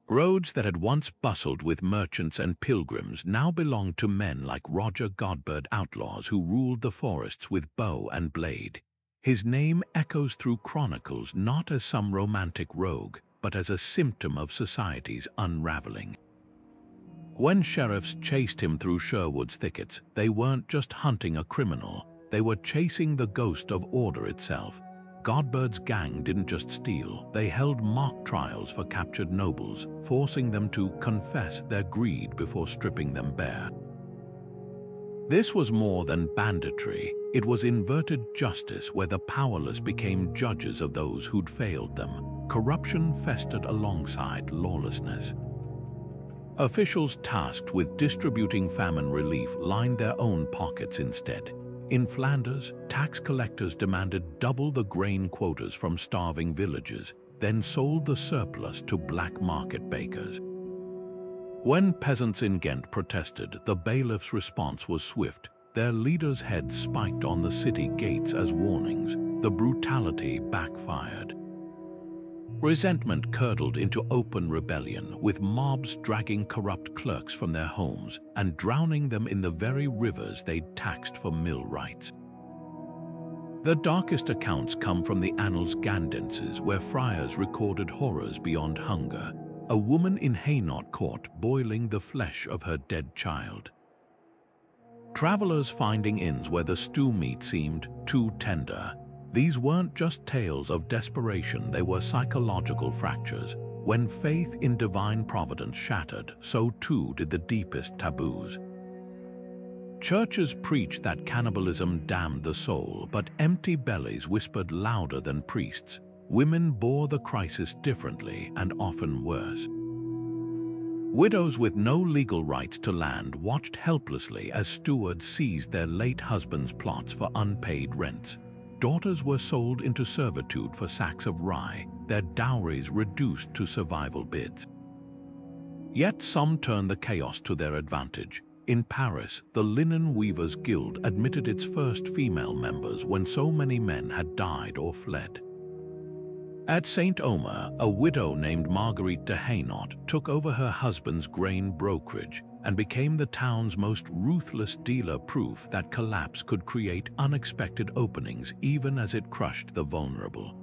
Roads that had once bustled with merchants and pilgrims now belonged to men like Roger Godbert, outlaws who ruled the forests with bow and blade. His name echoes through chronicles not as some romantic rogue, but as a symptom of society's unraveling. When sheriffs chased him through Sherwood's thickets, they weren't just hunting a criminal, they were chasing the ghost of order itself. Godbert's gang didn't just steal, they held mock trials for captured nobles, forcing them to confess their greed before stripping them bare. This was more than banditry, it was inverted justice where the powerless became judges of those who'd failed them. Corruption festered alongside lawlessness. Officials tasked with distributing famine relief lined their own pockets instead. In Flanders, tax collectors demanded double the grain quotas from starving villagers, then sold the surplus to black market bakers. When peasants in Ghent protested, the bailiff's response was swift. Their leaders' heads spiked on the city gates as warnings. The brutality backfired. Resentment curdled into open rebellion, with mobs dragging corrupt clerks from their homes and drowning them in the very rivers they'd taxed for mill rights. The darkest accounts come from the Annals Gandenses, where friars recorded horrors beyond hunger. A woman in Hainaut caught boiling the flesh of her dead child. Travelers finding inns where the stew meat seemed too tender. These weren't just tales of desperation, they were psychological fractures. When faith in divine providence shattered, so too did the deepest taboos. Churches preached that cannibalism damned the soul, but empty bellies whispered louder than priests. Women bore the crisis differently and often worse. Widows with no legal rights to land watched helplessly as stewards seized their late husbands' plots for unpaid rents. Daughters were sold into servitude for sacks of rye, their dowries reduced to survival bids. Yet some turned the chaos to their advantage. In Paris, the Linen Weavers' Guild admitted its first female members when so many men had died or fled. At St. Omer, a widow named Marguerite de Hainaut took over her husband's grain brokerage and became the town's most ruthless dealer, proof that collapse could create unexpected openings even as it crushed the vulnerable.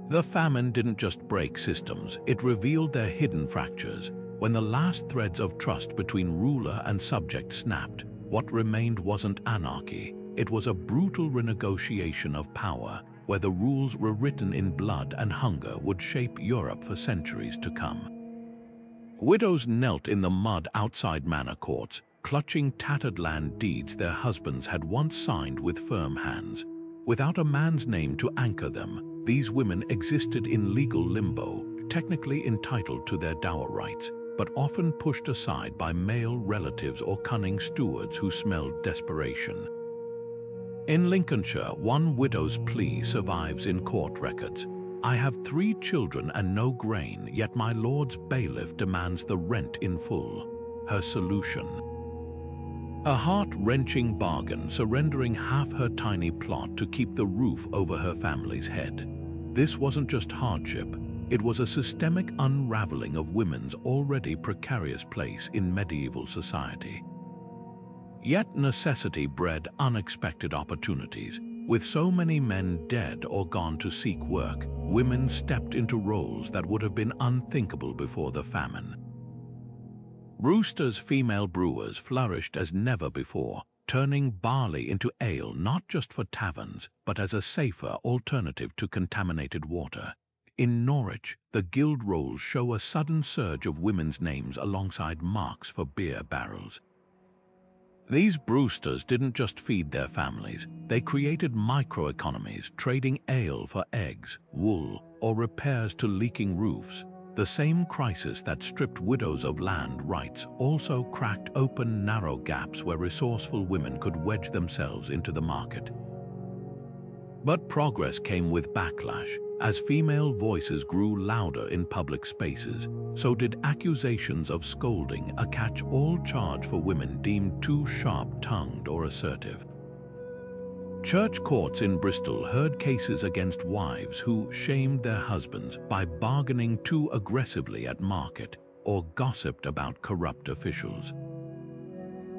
The famine didn't just break systems, it revealed their hidden fractures. When the last threads of trust between ruler and subject snapped, what remained wasn't anarchy, it was a brutal renegotiation of power, where the rules were written in blood and hunger would shape Europe for centuries to come. Widows knelt in the mud outside manor courts, clutching tattered land deeds their husbands had once signed with firm hands. Without a man's name to anchor them, these women existed in legal limbo, technically entitled to their dower rights, but often pushed aside by male relatives or cunning stewards who smelled desperation. In Lincolnshire, one widow's plea survives in court records. "I have 3 children and no grain, yet my lord's bailiff demands the rent in full." Her solution: a heart-wrenching bargain, surrendering half her tiny plot to keep the roof over her family's head. This wasn't just hardship, it was a systemic unraveling of women's already precarious place in medieval society. Yet necessity bred unexpected opportunities. With so many men dead or gone to seek work, women stepped into roles that would have been unthinkable before the famine. Roosters' female brewers flourished as never before, turning barley into ale not just for taverns, but as a safer alternative to contaminated water. In Norwich, the guild rolls show a sudden surge of women's names alongside marks for beer barrels. These brewsters didn't just feed their families, they created microeconomies, trading ale for eggs, wool, or repairs to leaking roofs. The same crisis that stripped widows of land rights also cracked open narrow gaps where resourceful women could wedge themselves into the market. But progress came with backlash. As female voices grew louder in public spaces, so did accusations of scolding, a catch-all charge for women deemed too sharp-tongued or assertive. Church courts in Bristol heard cases against wives who shamed their husbands by bargaining too aggressively at market or gossiped about corrupt officials.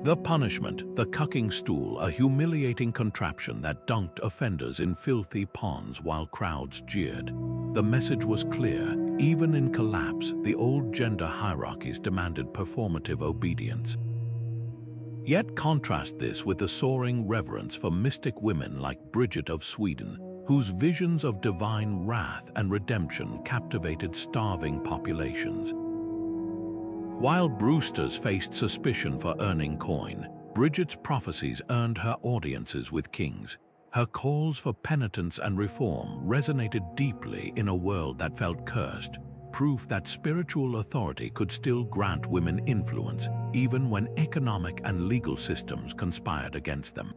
The punishment, the cucking stool, a humiliating contraption that dunked offenders in filthy ponds while crowds jeered. The message was clear: even in collapse, the old gender hierarchies demanded performative obedience. Yet contrast this with the soaring reverence for mystic women like Bridget of Sweden, whose visions of divine wrath and redemption captivated starving populations. While Brewster's faced suspicion for earning coin, Bridget's prophecies earned her audiences with kings. Her calls for penitence and reform resonated deeply in a world that felt cursed, proof that spiritual authority could still grant women influence, even when economic and legal systems conspired against them.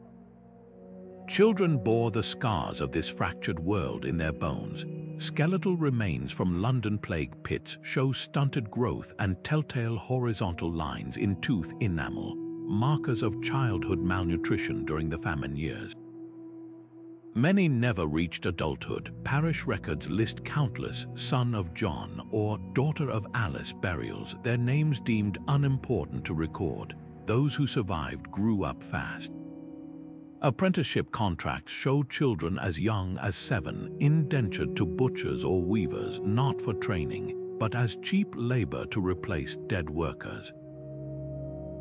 Children bore the scars of this fractured world in their bones. Skeletal remains from London plague pits show stunted growth and telltale horizontal lines in tooth enamel, markers of childhood malnutrition during the famine years. Many never reached adulthood. Parish records list countless son of John or daughter of Alice burials, their names deemed unimportant to record. Those who survived grew up fast. Apprenticeship contracts show children as young as 7 indentured to butchers or weavers, not for training, but as cheap labor to replace dead workers.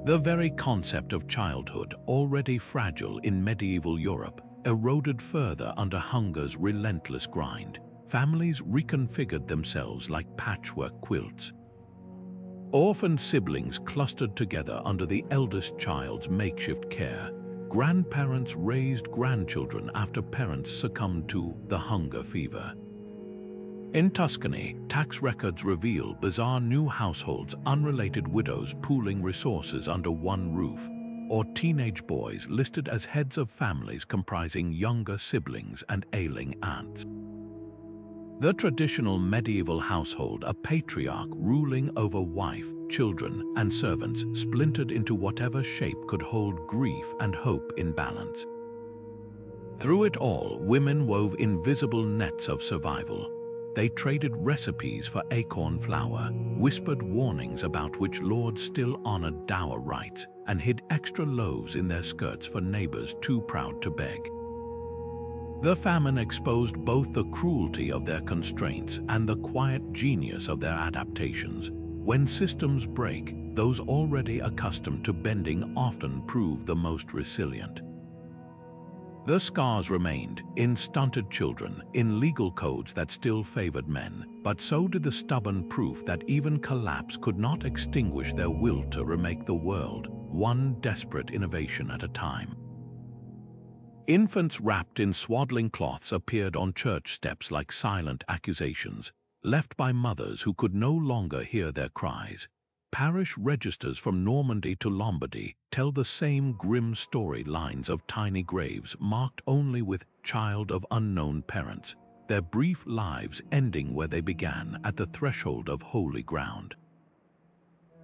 The very concept of childhood, already fragile in medieval Europe, eroded further under hunger's relentless grind. Families reconfigured themselves like patchwork quilts. Orphaned siblings clustered together under the eldest child's makeshift care. Grandparents raised grandchildren after parents succumbed to the hunger fever. In Tuscany, tax records reveal bizarre new households, unrelated widows pooling resources under one roof, or teenage boys listed as heads of families comprising younger siblings and ailing aunts. The traditional medieval household, a patriarch ruling over wife, children, and servants, splintered into whatever shape could hold grief and hope in balance. Through it all, women wove invisible nets of survival. They traded recipes for acorn flour, whispered warnings about which lords still honored dower rights, and hid extra loaves in their skirts for neighbors too proud to beg. The famine exposed both the cruelty of their constraints and the quiet genius of their adaptations. When systems break, those already accustomed to bending often prove the most resilient. The scars remained in stunted children, in legal codes that still favored men, but so did the stubborn proof that even collapse could not extinguish their will to remake the world, one desperate innovation at a time. Infants wrapped in swaddling cloths appeared on church steps like silent accusations, left by mothers who could no longer hear their cries. Parish registers from Normandy to Lombardy tell the same grim storylines of tiny graves marked only with "child of unknown parents," their brief lives ending where they began, at the threshold of holy ground.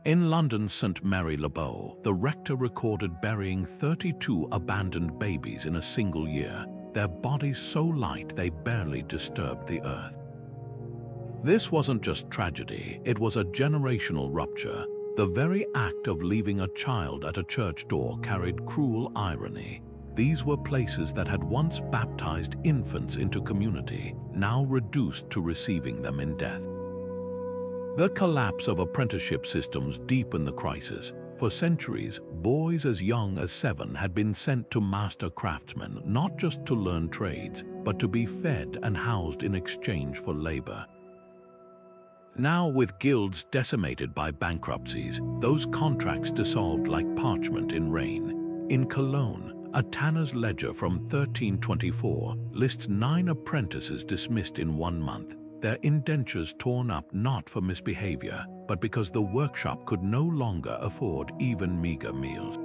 In London's St. Mary-le-Bow, the rector recorded burying 32 abandoned babies in a single year, their bodies so light they barely disturbed the earth. This wasn't just tragedy, it was a generational rupture. The very act of leaving a child at a church door carried cruel irony. These were places that had once baptized infants into community, now reduced to receiving them in death. The collapse of apprenticeship systems deepened the crisis. For centuries, boys as young as 7 had been sent to master craftsmen, not just to learn trades, but to be fed and housed in exchange for labor. Now, with guilds decimated by bankruptcies, those contracts dissolved like parchment in rain. In Cologne, a tanner's ledger from 1324 lists 9 apprentices dismissed in 1 month, their indentures torn up not for misbehavior, but because the workshop could no longer afford even meager meals.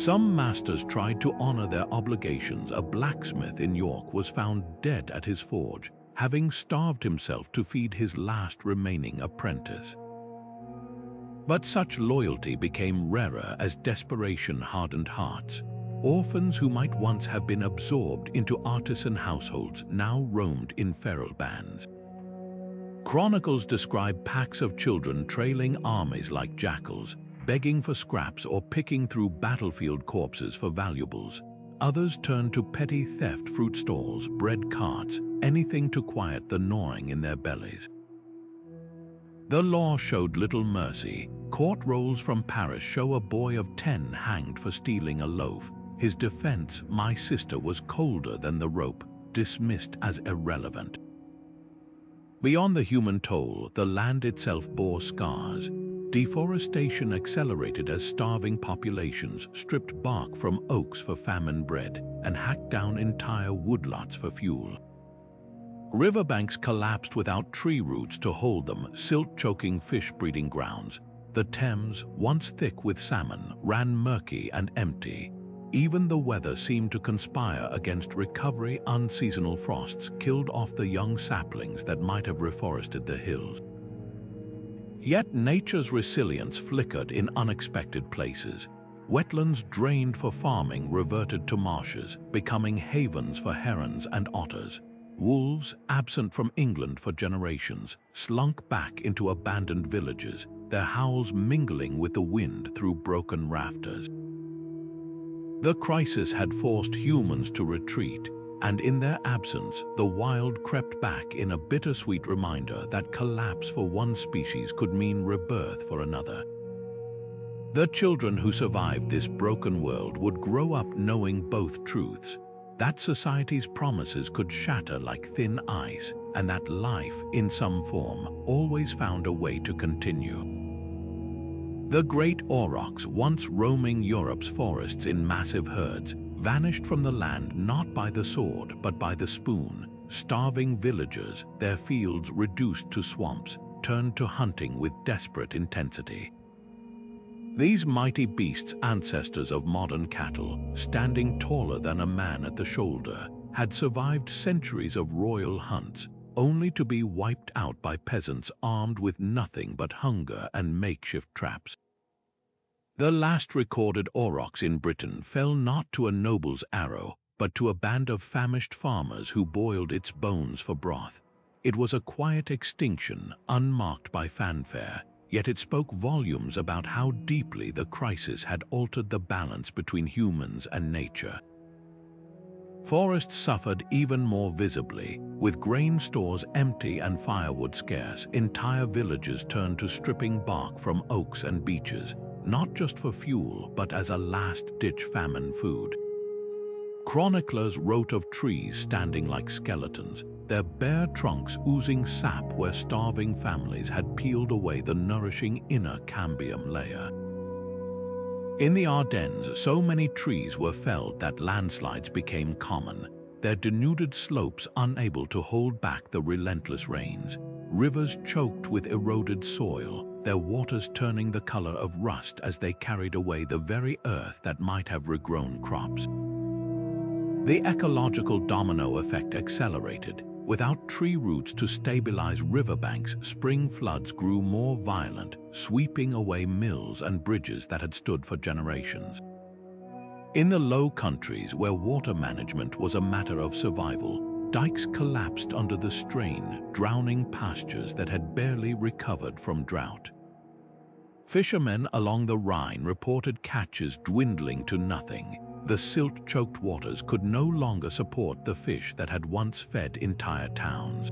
Some masters tried to honor their obligations. A blacksmith in York was found dead at his forge, having starved himself to feed his last remaining apprentice. But such loyalty became rarer as desperation hardened hearts. orphans who might once have been absorbed into artisan households now roamed in feral bands. Chronicles describe packs of children trailing armies like jackals, begging for scraps or picking through battlefield corpses for valuables. Others turned to petty theft, fruit stalls, bread carts, anything to quiet the gnawing in their bellies. The law showed little mercy. Court rolls from Paris show a boy of 10 hanged for stealing a loaf. His defense, "My sister was colder than the rope," dismissed as irrelevant. Beyond the human toll, the land itself bore scars. Deforestation accelerated as starving populations stripped bark from oaks for famine bread and hacked down entire woodlots for fuel. Riverbanks collapsed without tree roots to hold them, silt-choking fish breeding grounds. The Thames, once thick with salmon, ran murky and empty. Even the weather seemed to conspire against recovery. Unseasonal frosts killed off the young saplings that might have reforested the hills. Yet nature's resilience flickered in unexpected places. Wetlands drained for farming reverted to marshes, becoming havens for herons and otters. Wolves, absent from England for generations, slunk back into abandoned villages, their howls mingling with the wind through broken rafters. The crisis had forced humans to retreat, and in their absence, the wild crept back in a bittersweet reminder that collapse for one species could mean rebirth for another. The children who survived this broken world would grow up knowing both truths: that society's promises could shatter like thin ice, and that life, in some form, always found a way to continue. The great aurochs, once roaming Europe's forests in massive herds, vanished from the land not by the sword but by the spoon. Starving villagers, their fields reduced to swamps, turned to hunting with desperate intensity. These mighty beasts, ancestors of modern cattle, standing taller than a man at the shoulder, had survived centuries of royal hunts, only to be wiped out by peasants armed with nothing but hunger and makeshift traps. The last recorded aurochs in Britain fell not to a noble's arrow, but to a band of famished farmers who boiled its bones for broth. It was a quiet extinction, unmarked by fanfare, yet it spoke volumes about how deeply the crisis had altered the balance between humans and nature. Forests suffered even more visibly. With grain stores empty and firewood scarce, entire villages turned to stripping bark from oaks and beeches, not just for fuel, but as a last-ditch famine food. Chroniclers wrote of trees standing like skeletons, their bare trunks oozing sap where starving families had peeled away the nourishing inner cambium layer. In the Ardennes, so many trees were felled that landslides became common, their denuded slopes unable to hold back the relentless rains. Rivers choked with eroded soil, their waters turning the color of rust as they carried away the very earth that might have regrown crops. The ecological domino effect accelerated. Without tree roots to stabilize riverbanks, spring floods grew more violent, sweeping away mills and bridges that had stood for generations. In the Low Countries, where water management was a matter of survival, dikes collapsed under the strain, drowning pastures that had barely recovered from drought. Fishermen along the Rhine reported catches dwindling to nothing. The silt-choked waters could no longer support the fish that had once fed entire towns.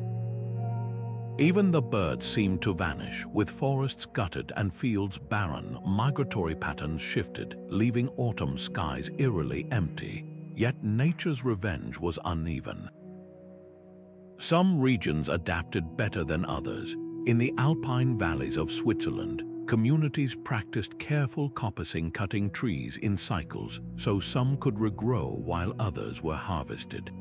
Even the birds seemed to vanish, with forests gutted and fields barren. Migratory patterns shifted, leaving autumn skies eerily empty. Yet nature's revenge was uneven. Some regions adapted better than others. In the alpine valleys of Switzerland, communities practiced careful coppicing, cutting trees in cycles so some could regrow while others were harvested.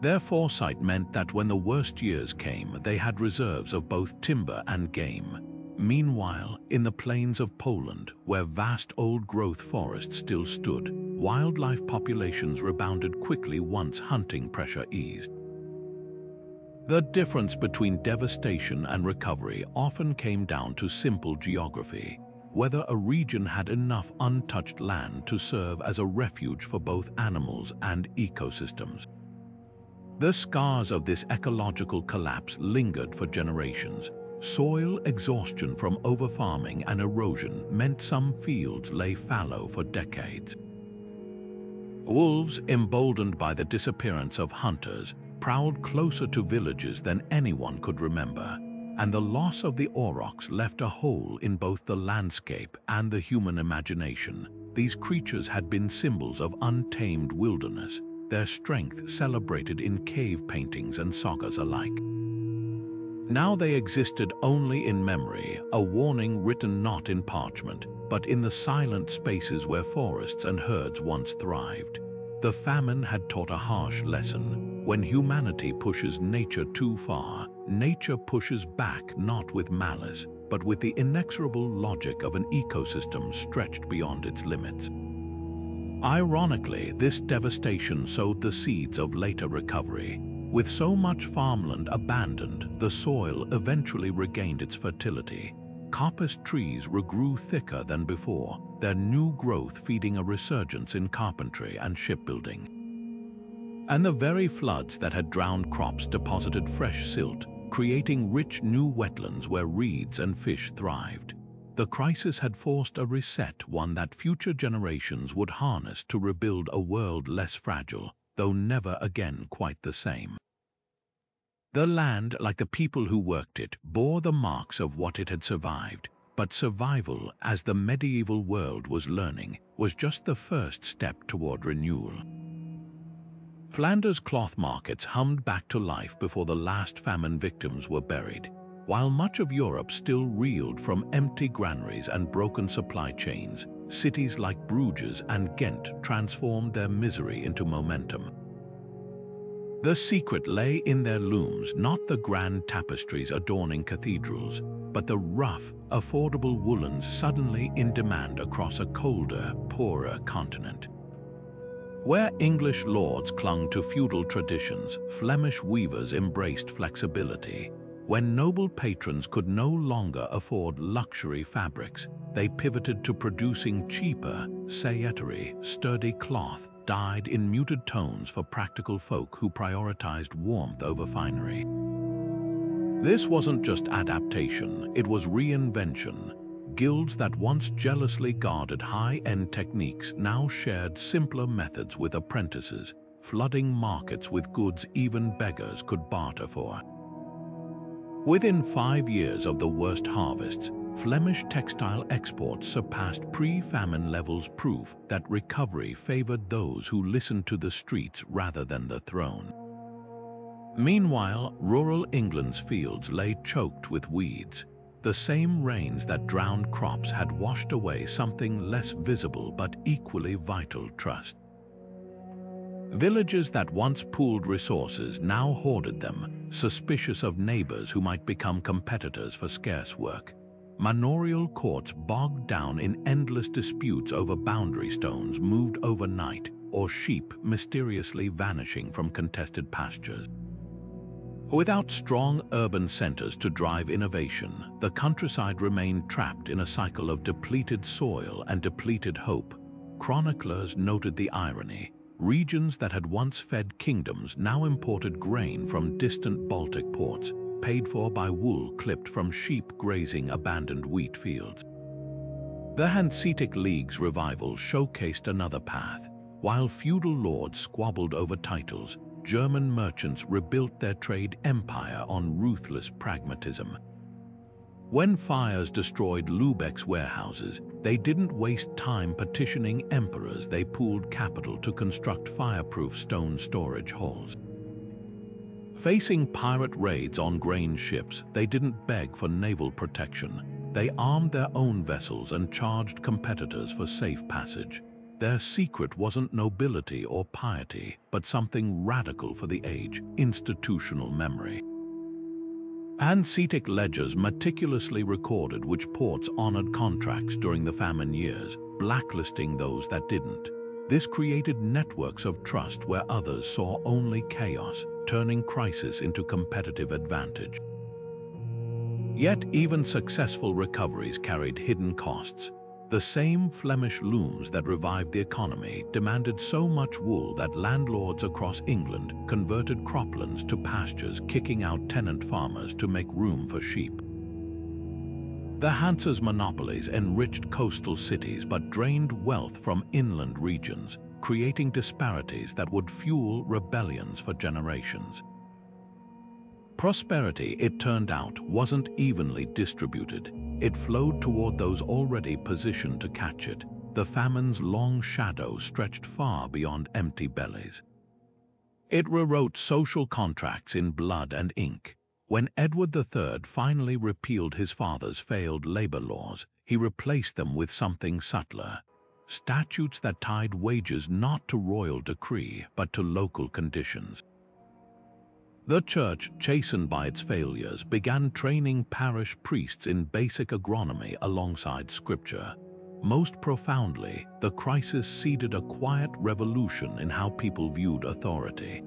Their foresight meant that when the worst years came, they had reserves of both timber and game. Meanwhile, in the plains of Poland, where vast old-growth forests still stood, wildlife populations rebounded quickly once hunting pressure eased. The difference between devastation and recovery often came down to simple geography. whether a region had enough untouched land to serve as a refuge for both animals and ecosystems. The scars of this ecological collapse lingered for generations. Soil exhaustion from overfarming and erosion meant some fields lay fallow for decades. Wolves, emboldened by the disappearance of hunters, prowled closer to villages than anyone could remember, and the loss of the aurochs left a hole in both the landscape and the human imagination. These creatures had been symbols of untamed wilderness, their strength celebrated in cave paintings and sagas alike. Now they existed only in memory, a warning written not in parchment, but in the silent spaces where forests and herds once thrived. The famine had taught a harsh lesson. When humanity pushes nature too far, nature pushes back not with malice, but with the inexorable logic of an ecosystem stretched beyond its limits. Ironically, this devastation sowed the seeds of later recovery. With so much farmland abandoned, the soil eventually regained its fertility. Coppice trees regrew thicker than before, their new growth feeding a resurgence in carpentry and shipbuilding. And the very floods that had drowned crops deposited fresh silt, creating rich new wetlands where reeds and fish thrived. The crisis had forced a reset, one that future generations would harness to rebuild a world less fragile, though never again quite the same. The land, like the people who worked it, bore the marks of what it had survived, but survival, as the medieval world was learning, was just the first step toward renewal. Flanders cloth markets hummed back to life before the last famine victims were buried, while much of Europe still reeled from empty granaries and broken supply chains. Cities like Bruges and Ghent transformed their misery into momentum. The secret lay in their looms, not the grand tapestries adorning cathedrals, but the rough, affordable woolens suddenly in demand across a colder, poorer continent. Where English lords clung to feudal traditions, Flemish weavers embraced flexibility. When noble patrons could no longer afford luxury fabrics, they pivoted to producing cheaper, sayettery, sturdy cloth dyed in muted tones for practical folk who prioritized warmth over finery. This wasn't just adaptation, it was reinvention. Guilds that once jealously guarded high-end techniques now shared simpler methods with apprentices, flooding markets with goods even beggars could barter for. Within 5 years of the worst harvests, Flemish textile exports surpassed pre-famine levels, proof that recovery favored those who listened to the streets rather than the throne. Meanwhile, rural England's fields lay choked with weeds. The same rains that drowned crops had washed away something less visible but equally vital: trust. Villages that once pooled resources now hoarded them, suspicious of neighbors who might become competitors for scarce work. Manorial courts bogged down in endless disputes over boundary stones moved overnight, or sheep mysteriously vanishing from contested pastures. Without strong urban centers to drive innovation, the countryside remained trapped in a cycle of depleted soil and depleted hope. Chroniclers noted the irony. Regions that had once fed kingdoms now imported grain from distant Baltic ports, paid for by wool clipped from sheep grazing abandoned wheat fields. The Hanseatic League's revival showcased another path. While feudal lords squabbled over titles, German merchants rebuilt their trade empire on ruthless pragmatism. When fires destroyed Lübeck's warehouses, they didn't waste time petitioning emperors. They pooled capital to construct fireproof stone storage halls. Facing pirate raids on grain ships, they didn't beg for naval protection. They armed their own vessels and charged competitors for safe passage. Their secret wasn't nobility or piety, but something radical for the age: institutional memory. Hanseatic ledgers meticulously recorded which ports honored contracts during the famine years, blacklisting those that didn't. This created networks of trust where others saw only chaos, turning crisis into competitive advantage. Yet even successful recoveries carried hidden costs. The same Flemish looms that revived the economy demanded so much wool that landlords across England converted croplands to pastures, kicking out tenant farmers to make room for sheep. The Hanse's monopolies enriched coastal cities but drained wealth from inland regions, creating disparities that would fuel rebellions for generations. Prosperity, it turned out, wasn't evenly distributed. It flowed toward those already positioned to catch it. The famine's long shadow stretched far beyond empty bellies. It rewrote social contracts in blood and ink. When Edward III finally repealed his father's failed labor laws, he replaced them with something subtler: statutes that tied wages not to royal decree but to local conditions. The Church, chastened by its failures, began training parish priests in basic agronomy alongside Scripture. Most profoundly, the crisis seeded a quiet revolution in how people viewed authority.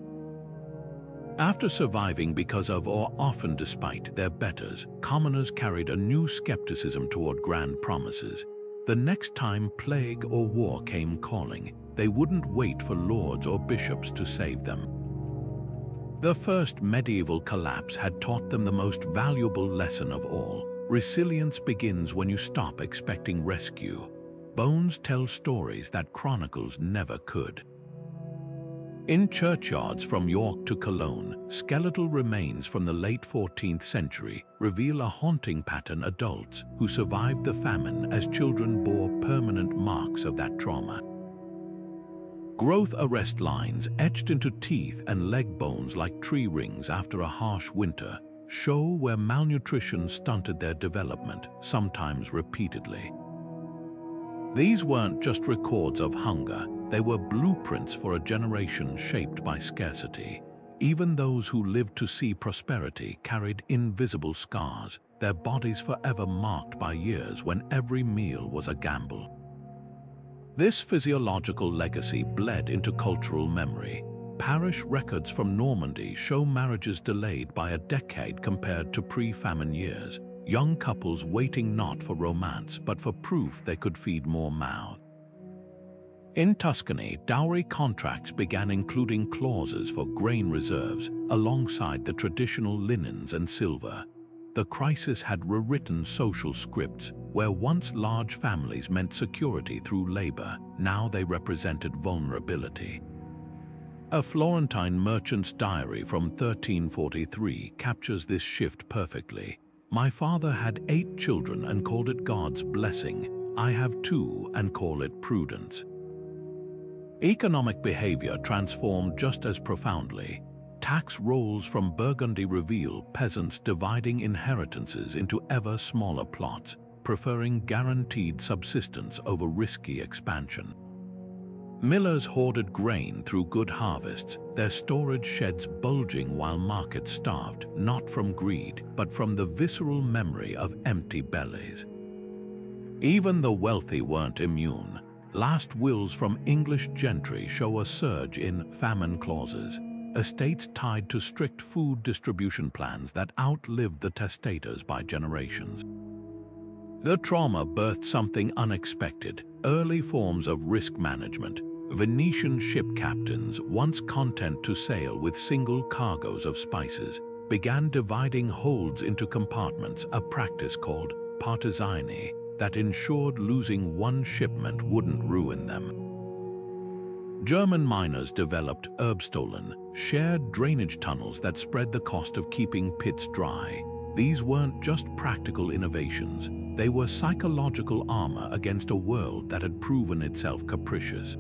After surviving because of, or often despite, their betters, commoners carried a new skepticism toward grand promises. The next time plague or war came calling, they wouldn't wait for lords or bishops to save them. The first medieval collapse had taught them the most valuable lesson of all. Resilience begins when you stop expecting rescue. Bones tell stories that chronicles never could. In churchyards from York to Cologne, skeletal remains from the late 14th century reveal a haunting pattern: adults who survived the famine as children bore permanent marks of that trauma. Growth arrest lines etched into teeth and leg bones like tree rings after a harsh winter show where malnutrition stunted their development, sometimes repeatedly. These weren't just records of hunger, they were blueprints for a generation shaped by scarcity. Even those who lived to see prosperity carried invisible scars, their bodies forever marked by years when every meal was a gamble. This physiological legacy bled into cultural memory. Parish records from Normandy show marriages delayed by a decade compared to pre-famine years, young couples waiting not for romance but for proof they could feed more mouths. In Tuscany, dowry contracts began including clauses for grain reserves alongside the traditional linens and silver. The crisis had rewritten social scripts. Where once large families meant security through labor, now they represented vulnerability. A Florentine merchant's diary from 1343 captures this shift perfectly. "My father had 8 children and called it God's blessing. I have 2 and call it prudence." Economic behavior transformed just as profoundly. Tax rolls from Burgundy reveal peasants dividing inheritances into ever smaller plots, preferring guaranteed subsistence over risky expansion. Millers hoarded grain through good harvests, their storage sheds bulging while markets starved, not from greed, but from the visceral memory of empty bellies. Even the wealthy weren't immune. Last wills from English gentry show a surge in famine clauses, estates tied to strict food distribution plans that outlived the testators by generations. The trauma birthed something unexpected: early forms of risk management. Venetian ship captains, once content to sail with single cargoes of spices, began dividing holds into compartments, a practice called partisani that ensured losing one shipment wouldn't ruin them. German miners developed Erbstollen, shared drainage tunnels that spread the cost of keeping pits dry. These weren't just practical innovations, they were psychological armor against a world that had proven itself capricious.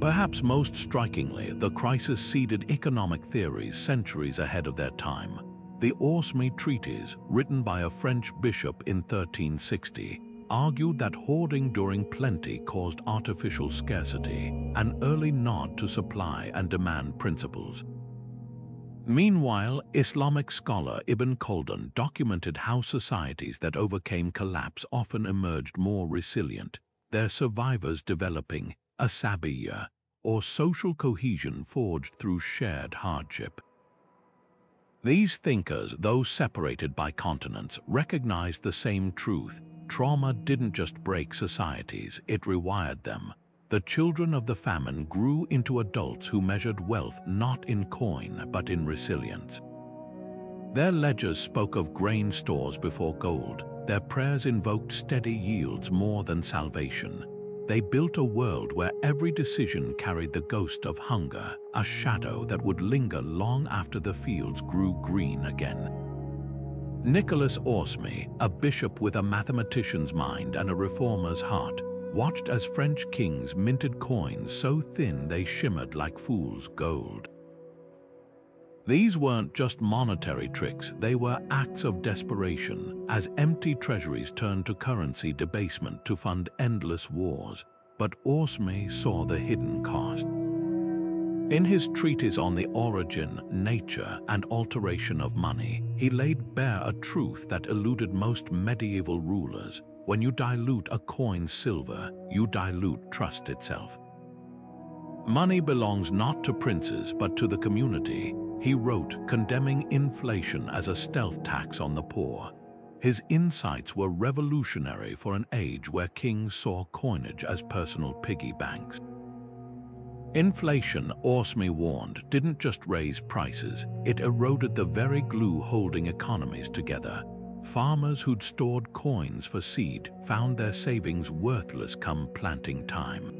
Perhaps most strikingly, the crisis seeded economic theories centuries ahead of their time. The Orsmy Treatise, written by a French bishop in 1360, argued that hoarding during plenty caused artificial scarcity, an early nod to supply and demand principles. Meanwhile, Islamic scholar Ibn Khaldun documented how societies that overcame collapse often emerged more resilient, their survivors developing a sabiyya, or social cohesion forged through shared hardship. These thinkers, though separated by continents, recognized the same truth. Trauma didn't just break societies, it rewired them. The children of the famine grew into adults who measured wealth not in coin but in resilience. Their ledgers spoke of grain stores before gold. Their prayers invoked steady yields more than salvation. They built a world where every decision carried the ghost of hunger, a shadow that would linger long after the fields grew green again. Nicholas Orsme, a bishop with a mathematician's mind and a reformer's heart, watched as French kings minted coins so thin they shimmered like fool's gold. These weren't just monetary tricks, they were acts of desperation, as empty treasuries turned to currency debasement to fund endless wars. But Orsme saw the hidden cost. In his treatise on the origin, nature, and alteration of money, he laid bare a truth that eluded most medieval rulers. When you dilute a coin's silver, you dilute trust itself. Money belongs not to princes, but to the community, he wrote, condemning inflation as a stealth tax on the poor. His insights were revolutionary for an age where kings saw coinage as personal piggy banks. Inflation, Orsme warned, didn't just raise prices, it eroded the very glue holding economies together. Farmers who'd stored coins for seed found their savings worthless come planting time.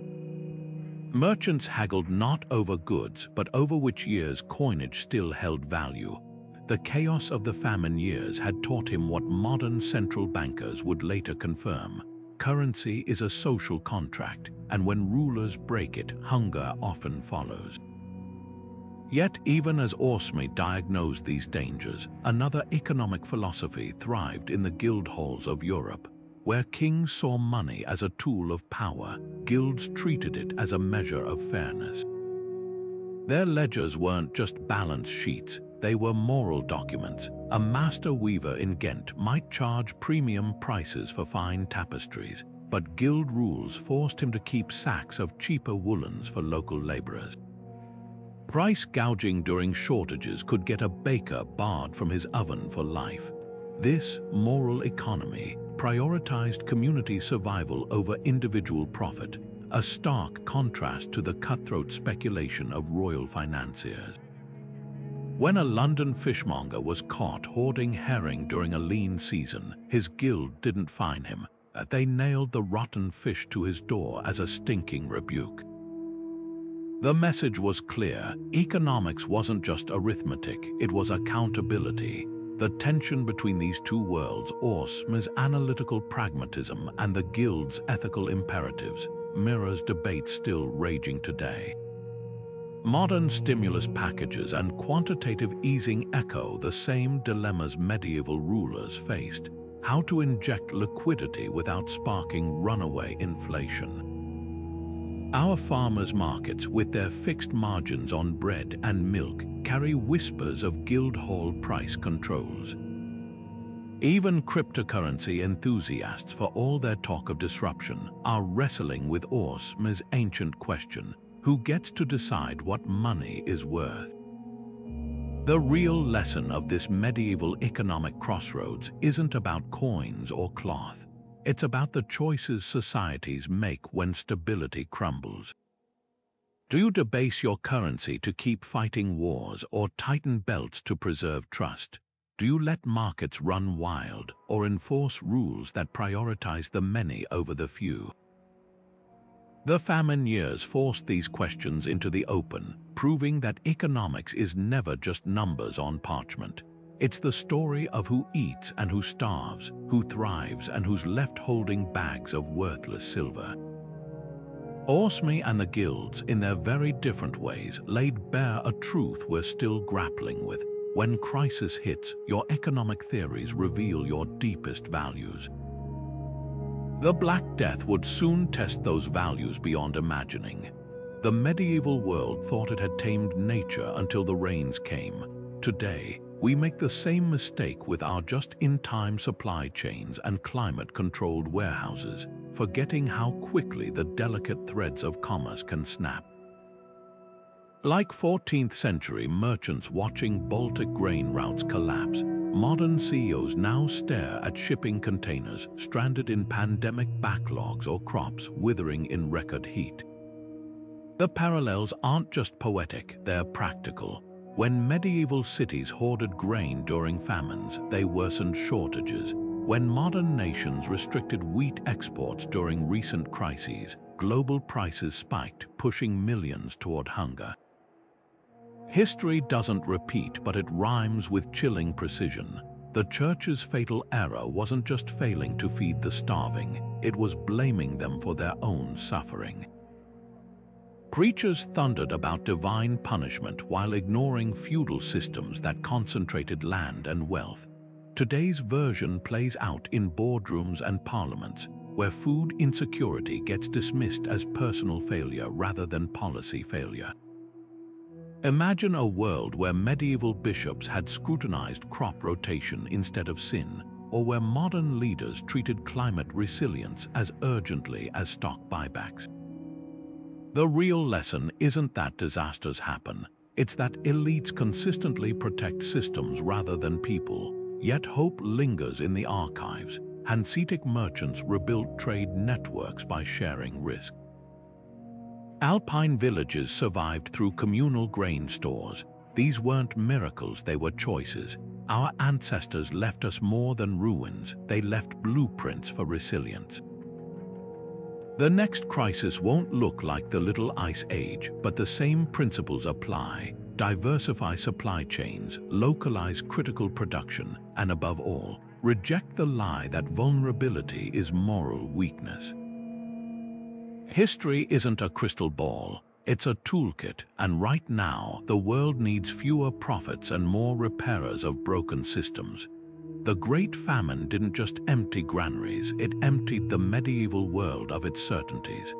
Merchants haggled not over goods, but over which year's coinage still held value. The chaos of the famine years had taught him what modern central bankers would later confirm. Currency is a social contract, and when rulers break it, hunger often follows. Yet, even as Orsme diagnosed these dangers, another economic philosophy thrived in the guild halls of Europe. Where kings saw money as a tool of power, guilds treated it as a measure of fairness. Their ledgers weren't just balance sheets, they were moral documents. A master weaver in Ghent might charge premium prices for fine tapestries, but guild rules forced him to keep sacks of cheaper woolens for local laborers. Price gouging during shortages could get a baker barred from his oven for life. This moral economy prioritized community survival over individual profit, a stark contrast to the cutthroat speculation of royal financiers. When a London fishmonger was caught hoarding herring during a lean season, his guild didn't fine him. They nailed the rotten fish to his door as a stinking rebuke. The message was clear. Economics wasn't just arithmetic, it was accountability. The tension between these two worlds, Orsme's analytical pragmatism and the guild's ethical imperatives, mirrors debates still raging today. Modern stimulus packages and quantitative easing echo the same dilemmas medieval rulers faced: how to inject liquidity without sparking runaway inflation. Our farmers' markets, with their fixed margins on bread and milk, carry whispers of guildhall price controls. Even cryptocurrency enthusiasts, for all their talk of disruption, are wrestling with Orsme's ancient question: who gets to decide what money is worth? The real lesson of this medieval economic crossroads isn't about coins or cloth. It's about the choices societies make when stability crumbles. Do you debase your currency to keep fighting wars or tighten belts to preserve trust? Do you let markets run wild or enforce rules that prioritize the many over the few? The famine years forced these questions into the open, proving that economics is never just numbers on parchment. It's the story of who eats and who starves, who thrives and who's left holding bags of worthless silver. Orsme and the guilds, in their very different ways, laid bare a truth we're still grappling with. When crisis hits, your economic theories reveal your deepest values. The Black Death would soon test those values beyond imagining. The medieval world thought it had tamed nature until the rains came. Today, we make the same mistake with our just-in-time supply chains and climate-controlled warehouses, forgetting how quickly the delicate threads of commerce can snap. Like 14th century merchants watching Baltic grain routes collapse, modern CEOs now stare at shipping containers stranded in pandemic backlogs or crops withering in record heat. The parallels aren't just poetic, they're practical. When medieval cities hoarded grain during famines, they worsened shortages. When modern nations restricted wheat exports during recent crises, global prices spiked, pushing millions toward hunger. History doesn't repeat, but it rhymes with chilling precision. The Church's fatal error wasn't just failing to feed the starving, it was blaming them for their own suffering. Preachers thundered about divine punishment while ignoring feudal systems that concentrated land and wealth. Today's version plays out in boardrooms and parliaments, where food insecurity gets dismissed as personal failure rather than policy failure. Imagine a world where medieval bishops had scrutinized crop rotation instead of sin, or where modern leaders treated climate resilience as urgently as stock buybacks. The real lesson isn't that disasters happen, it's that elites consistently protect systems rather than people, yet hope lingers in the archives. Hanseatic merchants rebuilt trade networks by sharing risk. Alpine villages survived through communal grain stores. These weren't miracles, they were choices. Our ancestors left us more than ruins, they left blueprints for resilience. The next crisis won't look like the Little Ice Age, but the same principles apply. Diversify supply chains, localize critical production, and above all, reject the lie that vulnerability is moral weakness. History isn't a crystal ball, it's a toolkit, and right now, the world needs fewer prophets and more repairers of broken systems. The Great Famine didn't just empty granaries, it emptied the medieval world of its certainties.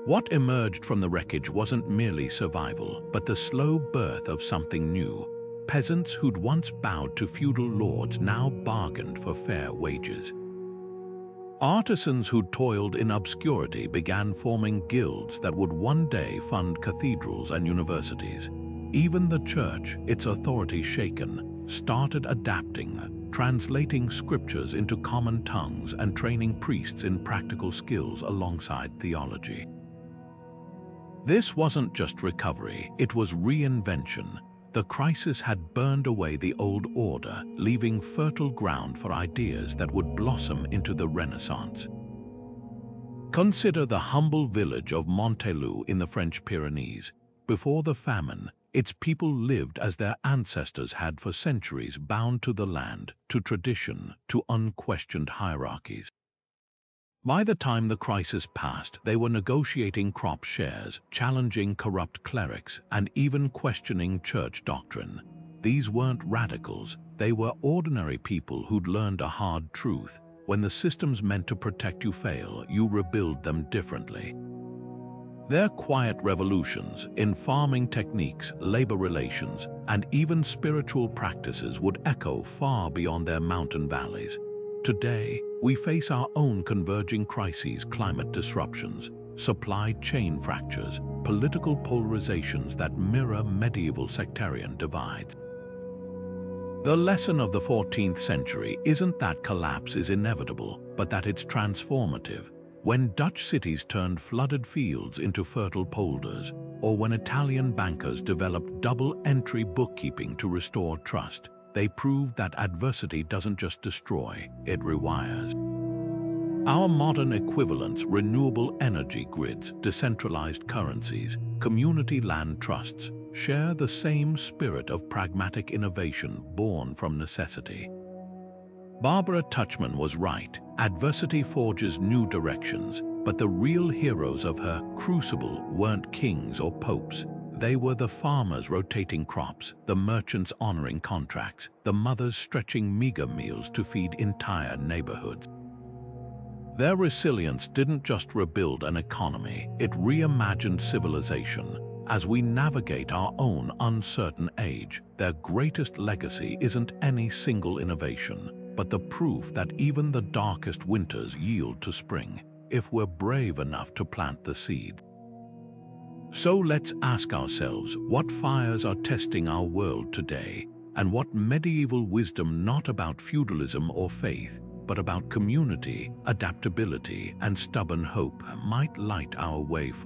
What emerged from the wreckage wasn't merely survival, but the slow birth of something new. Peasants who'd once bowed to feudal lords now bargained for fair wages. Artisans who toiled in obscurity began forming guilds that would one day fund cathedrals and universities. Even the church, its authority shaken, started adapting, translating scriptures into common tongues and training priests in practical skills alongside theology. This wasn't just recovery, it was reinvention. The crisis had burned away the old order, leaving fertile ground for ideas that would blossom into the Renaissance. Consider the humble village of Montelou in the French Pyrenees. Before the famine, its people lived as their ancestors had for centuries, bound to the land, to tradition, to unquestioned hierarchies. By the time the crisis passed, they were negotiating crop shares, challenging corrupt clerics, and even questioning church doctrine. These weren't radicals, they were ordinary people who'd learned a hard truth. When the systems meant to protect you fail, you rebuild them differently. Their quiet revolutions in farming techniques, labor relations, and even spiritual practices would echo far beyond their mountain valleys. Today, we face our own converging crises: climate disruptions, supply chain fractures, political polarizations that mirror medieval sectarian divides. The lesson of the 14th century isn't that collapse is inevitable, but that it's transformative. When Dutch cities turned flooded fields into fertile polders, or when Italian bankers developed double-entry bookkeeping to restore trust, they proved that adversity doesn't just destroy, it rewires. Our modern equivalents, renewable energy grids, decentralized currencies, community land trusts, share the same spirit of pragmatic innovation born from necessity. Barbara Tuchman was right. Adversity forges new directions, but the real heroes of her crucible weren't kings or popes. They were the farmers rotating crops, the merchants honoring contracts, the mothers stretching meager meals to feed entire neighborhoods. Their resilience didn't just rebuild an economy, it reimagined civilization. As we navigate our own uncertain age, their greatest legacy isn't any single innovation, but the proof that even the darkest winters yield to spring, if we're brave enough to plant the seed. So let's ask ourselves, what fires are testing our world today, and what medieval wisdom, not about feudalism or faith, but about community, adaptability, and stubborn hope, might light our way forward?